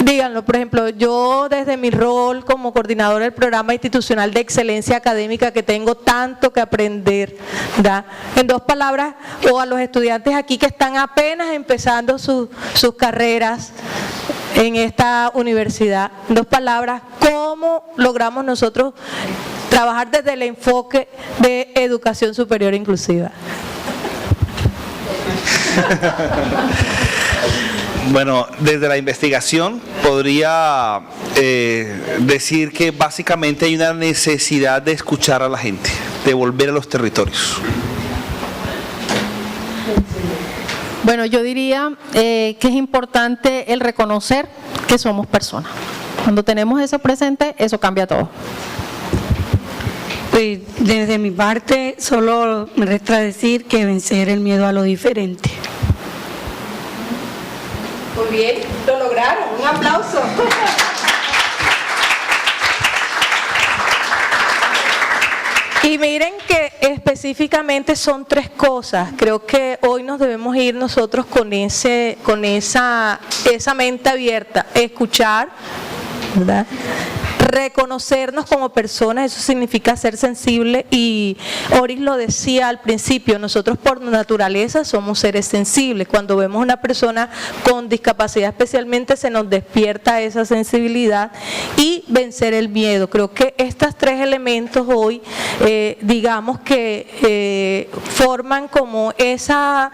díganlo. Por ejemplo, yo desde mi rol como coordinadora del programa institucional de excelencia académica, que tengo tanto que aprender, ¿verdad?, en 2 palabras, o a los estudiantes aquí que están apenas empezando sus carreras en esta universidad, en 2 palabras, ¿cómo logramos nosotros trabajar desde el enfoque de educación superior inclusiva? Bueno, desde la investigación podría decir que básicamente hay una necesidad de escuchar a la gente, de volver a los territorios. Bueno, yo diría que es importante el reconocer que somos personas. Cuando tenemos eso presente, eso cambia todo. Pues desde mi parte solo me resta decir que vencer el miedo a lo diferente. Muy bien, lo lograron, un aplauso. Y miren que específicamente son 3 cosas. Creo que hoy nos debemos ir nosotros con esa mente abierta, escuchar, ¿verdad?, reconocernos como personas, eso significa ser sensible, y Oris lo decía al principio, nosotros por naturaleza somos seres sensibles. Cuando vemos a una persona con discapacidad especialmente se nos despierta esa sensibilidad, y vencer el miedo. Creo que estos 3 elementos hoy, digamos que forman como esas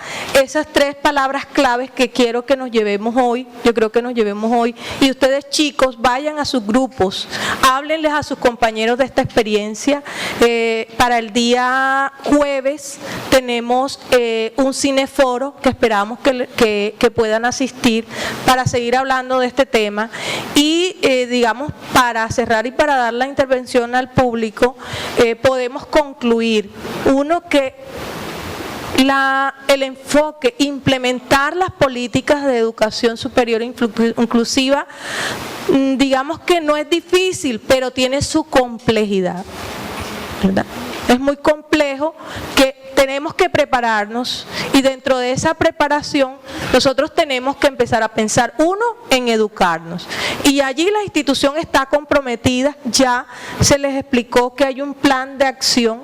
3 palabras claves que quiero que nos llevemos hoy. Yo creo que nos llevemos hoy, y ustedes, chicos, vayan a sus grupos, háblenles a sus compañeros de esta experiencia. Para el día jueves tenemos un cineforo que esperamos que puedan asistir para seguir hablando de este tema. Y digamos, para cerrar y para dar la intervención al público, podemos concluir, uno, que el enfoque, implementar las políticas de educación superior inclusiva, digamos que no es difícil, pero tiene su complejidad, ¿verdad? Es muy complejo, que tenemos que prepararnos, y dentro de esa preparación nosotros tenemos que empezar a pensar, uno, en educarnos, y allí la institución está comprometida. Ya se les explicó que hay un plan de acción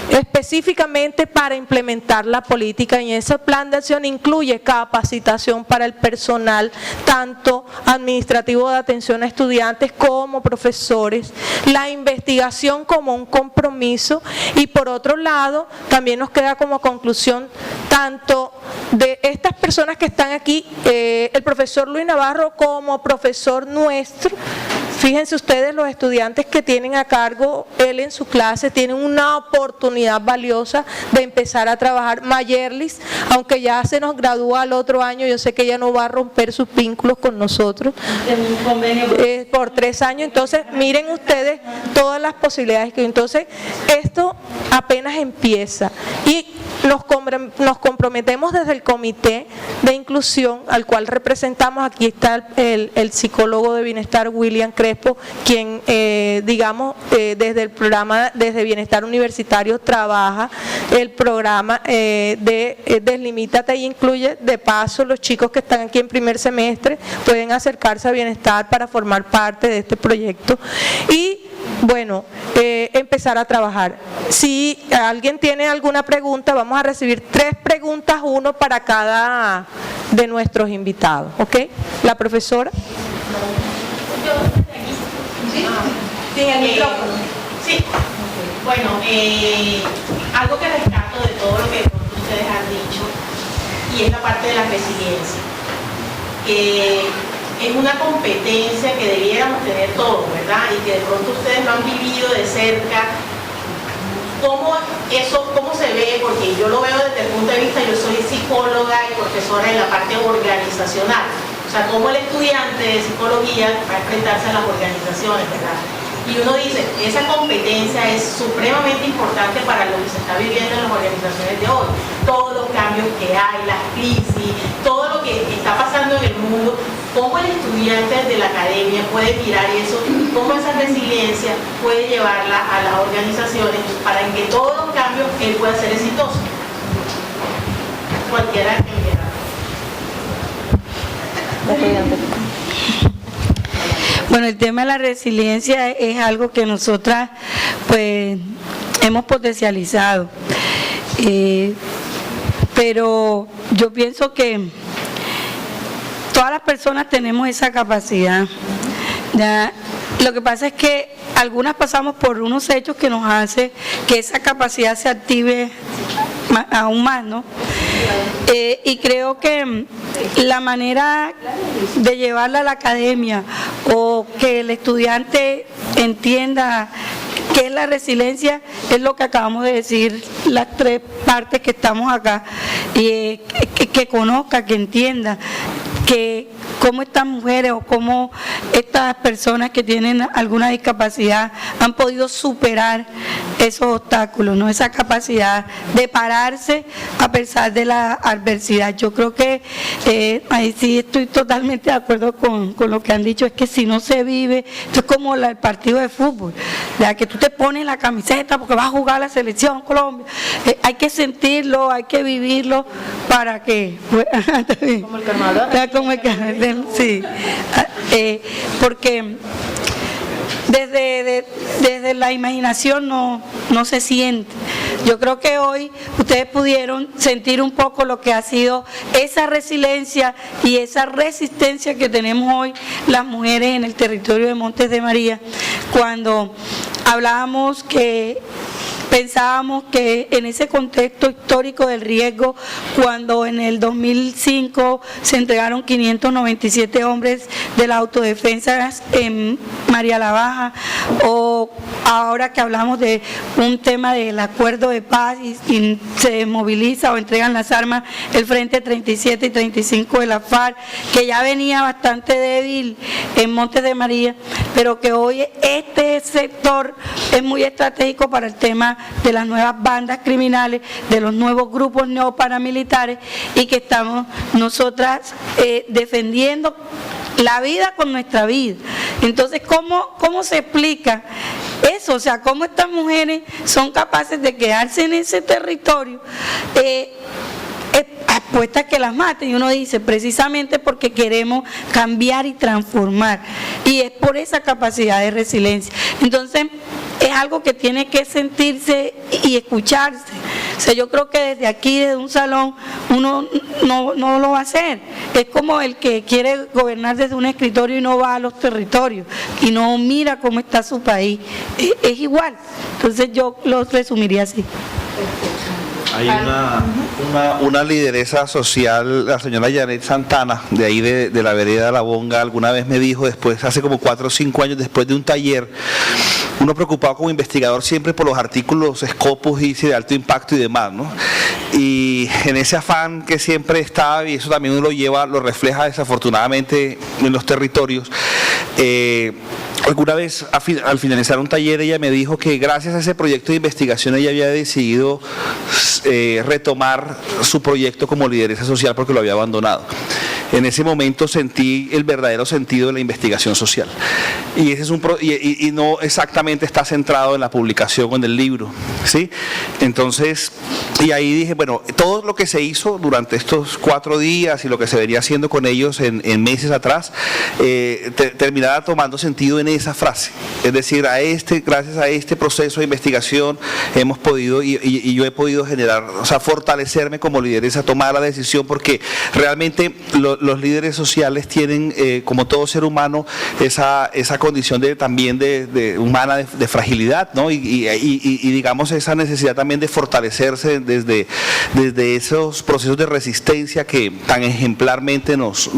específicamente para implementar la política, y ese plan de acción incluye capacitación para el personal, tanto administrativo de atención a estudiantes como profesores, la investigación como un compromiso, y por otro lado también nos queda como conclusión, tanto de estas personas que están aquí, el profesor Luis Navarro como profesor nuestro. Fíjense ustedes, los estudiantes que tienen a cargo él en su clase tienen una oportunidad valiosa de empezar a trabajar. Mayerlis, aunque ya se nos gradúa el otro año, yo sé que ella no va a romper sus vínculos con nosotros por 3 años. Entonces, miren ustedes todas las posibilidades que entonces esto apenas empieza. Y nos comprometemos desde el Comité de Inclusión, al cual representamos. Aquí está el psicólogo de bienestar William Crespo, quien desde el programa desde Bienestar Universitario trabaja el programa de Deslimítate y Incluye. De paso, los chicos que están aquí en primer semestre pueden acercarse a Bienestar para formar parte de este proyecto y bueno, empezar a trabajar. Si alguien tiene alguna pregunta, vamos a recibir 3 preguntas, 1 para cada de nuestros invitados, ¿ok? La profesora. Sí, el micrófono. Sí. Bueno, algo que rescato de todo lo que ustedes han dicho, y es la parte de la resiliencia, que es una competencia que debiéramos tener todos, ¿verdad? Y que de pronto ustedes lo han vivido de cerca. ¿Cómo se ve? Porque yo lo veo desde el punto de vista, yo soy psicóloga y profesora en la parte organizacional. O sea, cómo el estudiante de psicología va a enfrentarse a las organizaciones, ¿verdad? Y uno dice, esa competencia es supremamente importante para lo que se está viviendo en las organizaciones de hoy. Todos los cambios que hay, las crisis, todo lo que está pasando en el mundo, cómo el estudiante de la academia puede mirar eso y cómo esa resiliencia puede llevarla a las organizaciones para que todos los cambios él pueda ser exitoso. Cualquiera que quiera. Bueno, el tema de la resiliencia es algo que nosotras pues hemos potencializado, pero yo pienso que todas las personas tenemos esa capacidad. ¿Ya? Lo que pasa es que algunas pasamos por unos hechos que nos hace que esa capacidad se active aún más, ¿no? Y creo que la manera de llevarla a la academia o que el estudiante entienda qué es la resiliencia es lo que acabamos de decir las 3 partes que estamos acá, y que conozca, que entienda que cómo estas mujeres o cómo estas personas que tienen alguna discapacidad han podido superar esos obstáculos, ¿no? Esa capacidad de pararse a pesar de la adversidad. Yo creo que ahí sí estoy totalmente de acuerdo con lo que han dicho, es que si no se vive, esto es como el partido de fútbol, ya que tú te pones la camiseta porque vas a jugar la selección Colombia, hay que sentirlo, hay que vivirlo para que... como el carnaval. Como el carnaval, sí, porque desde la imaginación no se siente. Yo creo que hoy ustedes pudieron sentir un poco lo que ha sido esa resiliencia y esa resistencia que tenemos hoy las mujeres en el territorio de Montes de María, cuando hablábamos que pensábamos que en ese contexto histórico del riesgo, cuando en el 2005 se entregaron 597 hombres de la autodefensa en María la Baja, o ahora que hablamos de un tema del acuerdo de paz y se moviliza o entregan las armas el Frente 37 y 35 de la FARC, que ya venía bastante débil en Montes de María, pero que hoy este sector es muy estratégico para el tema de las nuevas bandas criminales, de los nuevos grupos neoparamilitares, y que estamos nosotras defendiendo la vida con nuestra vida. Entonces, ¿cómo se explica eso? O sea, ¿cómo estas mujeres son capaces de quedarse en ese territorio apuestas que las maten? Y uno dice, precisamente porque queremos cambiar y transformar, y es por esa capacidad de resiliencia. Entonces, es algo que tiene que sentirse y escucharse. O sea, yo creo que desde aquí, desde un salón, uno no lo va a hacer. Es como el que quiere gobernar desde un escritorio y no va a los territorios y no mira cómo está su país. Es igual. Entonces yo lo resumiría así. Hay una lideresa social, la señora Janet Santana, de ahí de la vereda de La Bonga, alguna vez me dijo, después, hace como 4 o 5 años, después de un taller, uno preocupado como investigador siempre por los artículos Scopus y de alto impacto y demás, ¿no? Y en ese afán que siempre estaba, y eso también uno lo refleja desafortunadamente en los territorios, alguna vez al finalizar un taller ella me dijo que gracias a ese proyecto de investigación ella había decidido retomar su proyecto como lideresa social porque lo había abandonado. En ese momento sentí el verdadero sentido de la investigación social. Y ese es y no exactamente está centrado en la publicación o en el libro, ¿sí? Entonces, y ahí dije, bueno, todo lo que se hizo durante estos 4 días y lo que se venía haciendo con ellos en meses atrás, terminaba tomando sentido en esa frase. Es decir, gracias a este proceso de investigación hemos podido, y yo he podido generar, o sea, fortalecerme como lideresa, tomar la decisión, porque realmente los líderes sociales tienen, como todo ser humano, esa condición también humana de fragilidad, ¿no? Y digamos esa necesidad también de fortalecerse desde esos procesos de resistencia que tan ejemplarmente nos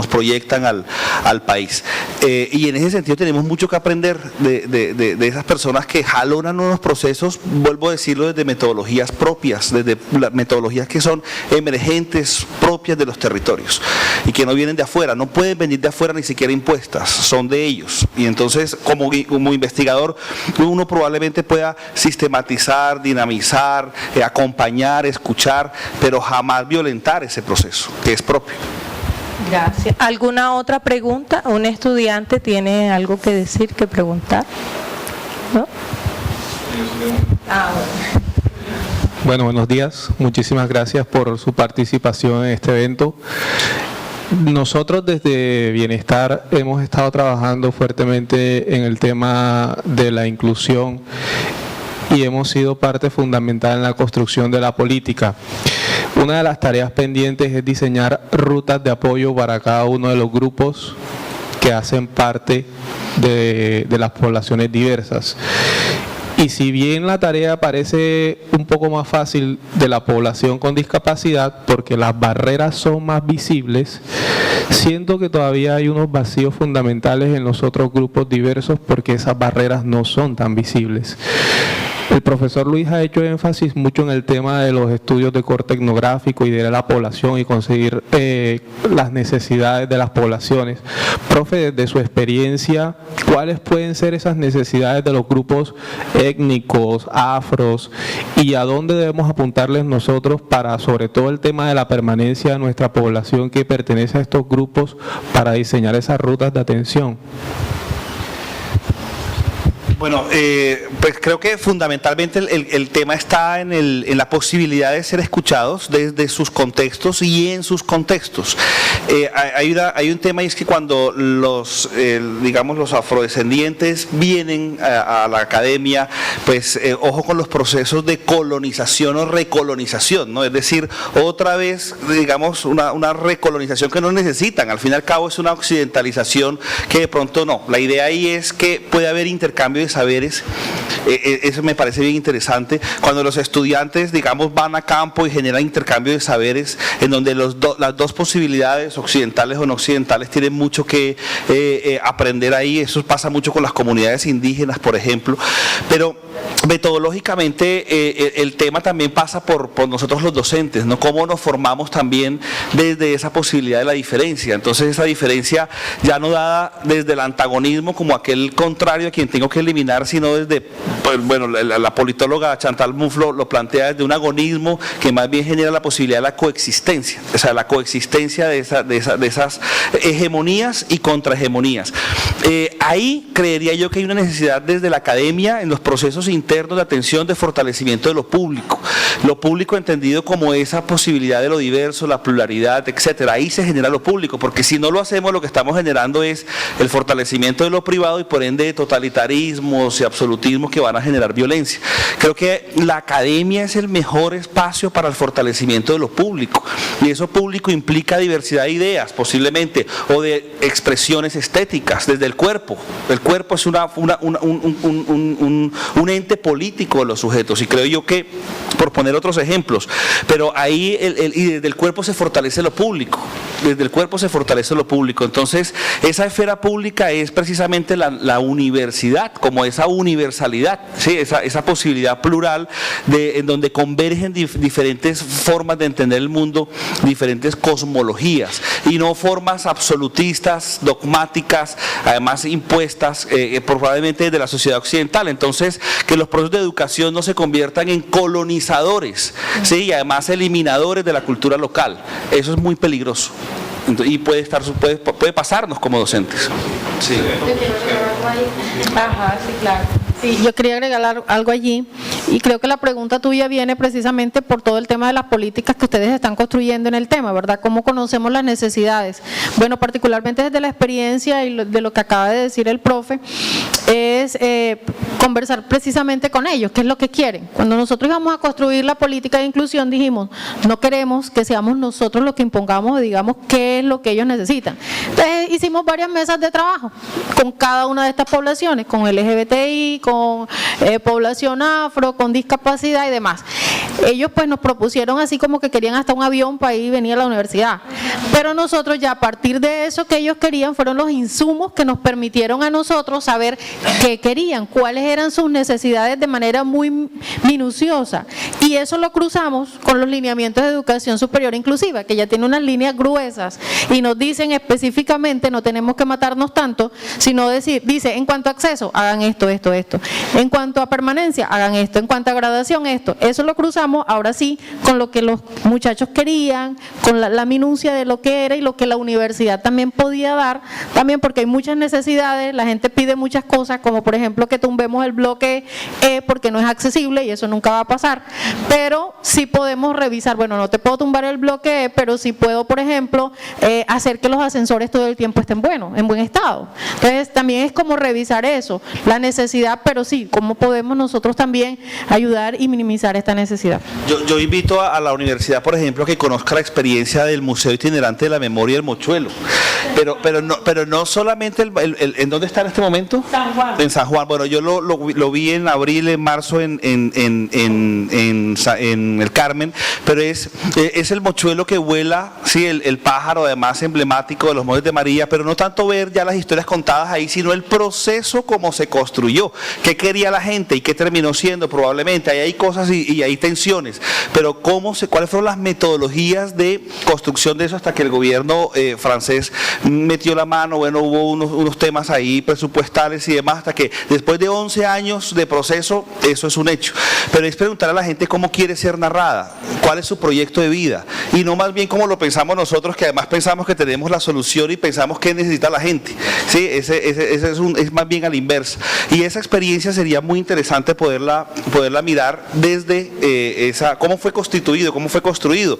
proyectan al país. Y en ese sentido tenemos mucho que aprender de esas personas que jalonan unos procesos, vuelvo a decirlo, desde metodologías propias, desde metodologías que son emergentes, propias de los territorios y que no vienen de afuera, no pueden venir de afuera ni siquiera impuestas, son de ellos. Y entonces como investigador uno probablemente pueda sistematizar, dinamizar, acompañar, escuchar, pero jamás violentar ese proceso que es propio. Gracias. ¿Alguna otra pregunta? ¿Un estudiante tiene algo que decir, que preguntar? ¿No? Bueno, buenos días. Muchísimas gracias por su participación en este evento. Nosotros desde Bienestar hemos estado trabajando fuertemente en el tema de la inclusión y hemos sido parte fundamental en la construcción de la política. Una de las tareas pendientes es diseñar rutas de apoyo para cada uno de los grupos que hacen parte de las poblaciones diversas. Y si bien la tarea parece un poco más fácil de la población con discapacidad, porque las barreras son más visibles, siento que todavía hay unos vacíos fundamentales en los otros grupos diversos porque esas barreras no son tan visibles. El profesor Luis ha hecho énfasis mucho en el tema de los estudios de corte etnográfico y de la población y conseguir las necesidades de las poblaciones. Profe, desde su experiencia, ¿cuáles pueden ser esas necesidades de los grupos étnicos, afros, y a dónde debemos apuntarles nosotros para, sobre todo el tema de la permanencia de nuestra población que pertenece a estos grupos, para diseñar esas rutas de atención? Bueno, pues creo que fundamentalmente el tema está en la posibilidad de ser escuchados desde sus contextos y en sus contextos. Hay un tema, y es que cuando los afrodescendientes vienen a la academia, pues ojo con los procesos de colonización o recolonización, ¿no? Es decir, otra vez, digamos, una recolonización que no necesitan. Al fin y al cabo es una occidentalización que de pronto no. La idea ahí es que puede haber intercambio de saberes. Eso me parece bien interesante. Cuando los estudiantes, digamos, van a campo y generan intercambio de saberes, en donde las dos posibilidades, occidentales o no occidentales, tienen mucho que aprender ahí. Eso pasa mucho con las comunidades indígenas, por ejemplo. Pero metodológicamente el tema también pasa por nosotros los docentes, ¿no? Cómo nos formamos también desde esa posibilidad de la diferencia. Entonces esa diferencia ya no dada desde el antagonismo como aquel contrario a quien tengo que eliminar, sino desde, pues, bueno, la politóloga Chantal Mouffe lo plantea desde un agonismo que más bien genera la posibilidad de la coexistencia, o sea, la coexistencia de esas hegemonías y contrahegemonías. Ahí creería yo que hay una necesidad desde la academia en los procesos internos de atención, de fortalecimiento de lo público entendido como esa posibilidad de lo diverso, la pluralidad, etcétera. Ahí se genera lo público, porque si no lo hacemos, lo que estamos generando es el fortalecimiento de lo privado y por ende totalitarismos y absolutismos que van a generar violencia. Creo que la academia es el mejor espacio para el fortalecimiento de lo público, y eso público implica diversidad de ideas, posiblemente, o de expresiones estéticas desde el cuerpo. El cuerpo es un ente político de los sujetos, y creo yo que, por poner otros ejemplos, pero ahí y desde el cuerpo se fortalece lo público. desde el cuerpo se fortalece lo público. Entonces, esa esfera pública es precisamente la universidad, como esa universalidad, ¿sí? esa posibilidad plural en donde convergen diferentes formas de entender el mundo, diferentes cosmologías, y no formas absolutistas, dogmáticas, además impuestas probablemente de la sociedad occidental. Entonces, que los procesos de educación no se conviertan en colonizadores, ¿sí? Y además eliminadores de la cultura local. Eso es muy peligroso. Y puede pasarnos como docentes. Sí. Ajá, sí, claro. Sí, yo quería agregar algo allí, y creo que la pregunta tuya viene precisamente por todo el tema de las políticas que ustedes están construyendo en el tema, ¿verdad? ¿Cómo conocemos las necesidades? Bueno, particularmente desde la experiencia y de lo que acaba de decir el profe, es conversar precisamente con ellos, qué es lo que quieren. Cuando nosotros íbamos a construir la política de inclusión, dijimos, no queremos que seamos nosotros los que impongamos o digamos qué es lo que ellos necesitan. Entonces hicimos varias mesas de trabajo con cada una de estas poblaciones, con LGBTI, con población afro, con discapacidad y demás. Ellos pues nos propusieron así como que querían hasta un avión para ir y venir a la universidad, pero nosotros ya a partir de eso que ellos querían fueron los insumos que nos permitieron a nosotros saber qué querían, cuáles eran sus necesidades de manera muy minuciosa, y eso lo cruzamos con los lineamientos de educación superior inclusiva, que ya tiene unas líneas gruesas y nos dicen específicamente, no tenemos que matarnos tanto, sino dice en cuanto a acceso, hagan esto, en cuanto a permanencia, hagan esto, en cuanto a graduación, esto. Eso lo cruzamos ahora sí con lo que los muchachos querían, con la minucia de lo que era y lo que la universidad también podía dar, también porque hay muchas necesidades, la gente pide muchas cosas, como por ejemplo que tumbemos el bloque E porque no es accesible, y eso nunca va a pasar, pero sí podemos revisar, bueno, no te puedo tumbar el bloque E, pero sí puedo, por ejemplo, hacer que los ascensores todo el tiempo estén buenos, en buen estado. Entonces también es como revisar eso, la necesidad, pero sí, cómo podemos nosotros también ayudar y minimizar esta necesidad. Yo invito a la universidad, por ejemplo, que conozca la experiencia del Museo Itinerante de la Memoria del Mochuelo, pero no solamente ¿en dónde está en este momento? San Juan. En San Juan. Bueno, yo lo vi en abril, en marzo en el Carmen, pero es el mochuelo que vuela, sí, el pájaro además emblemático de los Montes de María, pero no tanto ver ya las historias contadas ahí, sino el proceso como se construyó, qué quería la gente y qué terminó siendo probablemente. Ahí hay cosas y hay tensiones, pero cuáles fueron las metodologías de construcción de eso hasta que el gobierno francés metió la mano. Bueno, hubo unos temas ahí presupuestales y demás, hasta que después de 11 años de proceso, eso es un hecho. Pero es preguntar a la gente cómo quiere ser narrada, cuál es su proyecto de vida, y no más bien como lo pensamos nosotros, que además pensamos que tenemos la solución y pensamos qué necesita la gente. ¿Sí? Es más bien a la inversa. Y esa experiencia sería muy interesante poderla mirar desde cómo fue constituido, cómo fue construido,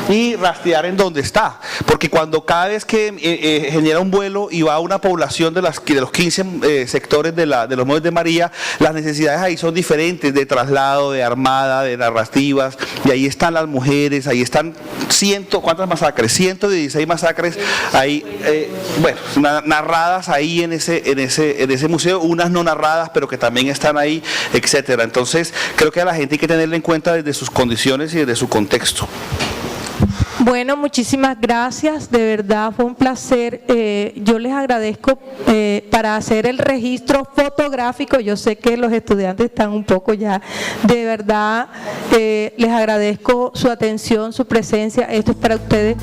y rastrear en dónde está, porque cuando cada vez que genera un vuelo y va a una población de los 15 sectores de los Montes de María, las necesidades ahí son diferentes, de traslado, de armada, de narrativas, y ahí están las mujeres, ahí están ¿cuántas masacres? 116 masacres ahí, narradas ahí en ese museo, unas no narradas pero que también están ahí, etcétera. Entonces creo que a la gente hay que tenerla en cuenta desde sus condiciones y desde su contexto. Bueno, muchísimas gracias, de verdad fue un placer. Yo les agradezco para hacer el registro fotográfico. Yo sé que los estudiantes están un poco ya, de verdad les agradezco su atención, su presencia. Esto es para ustedes.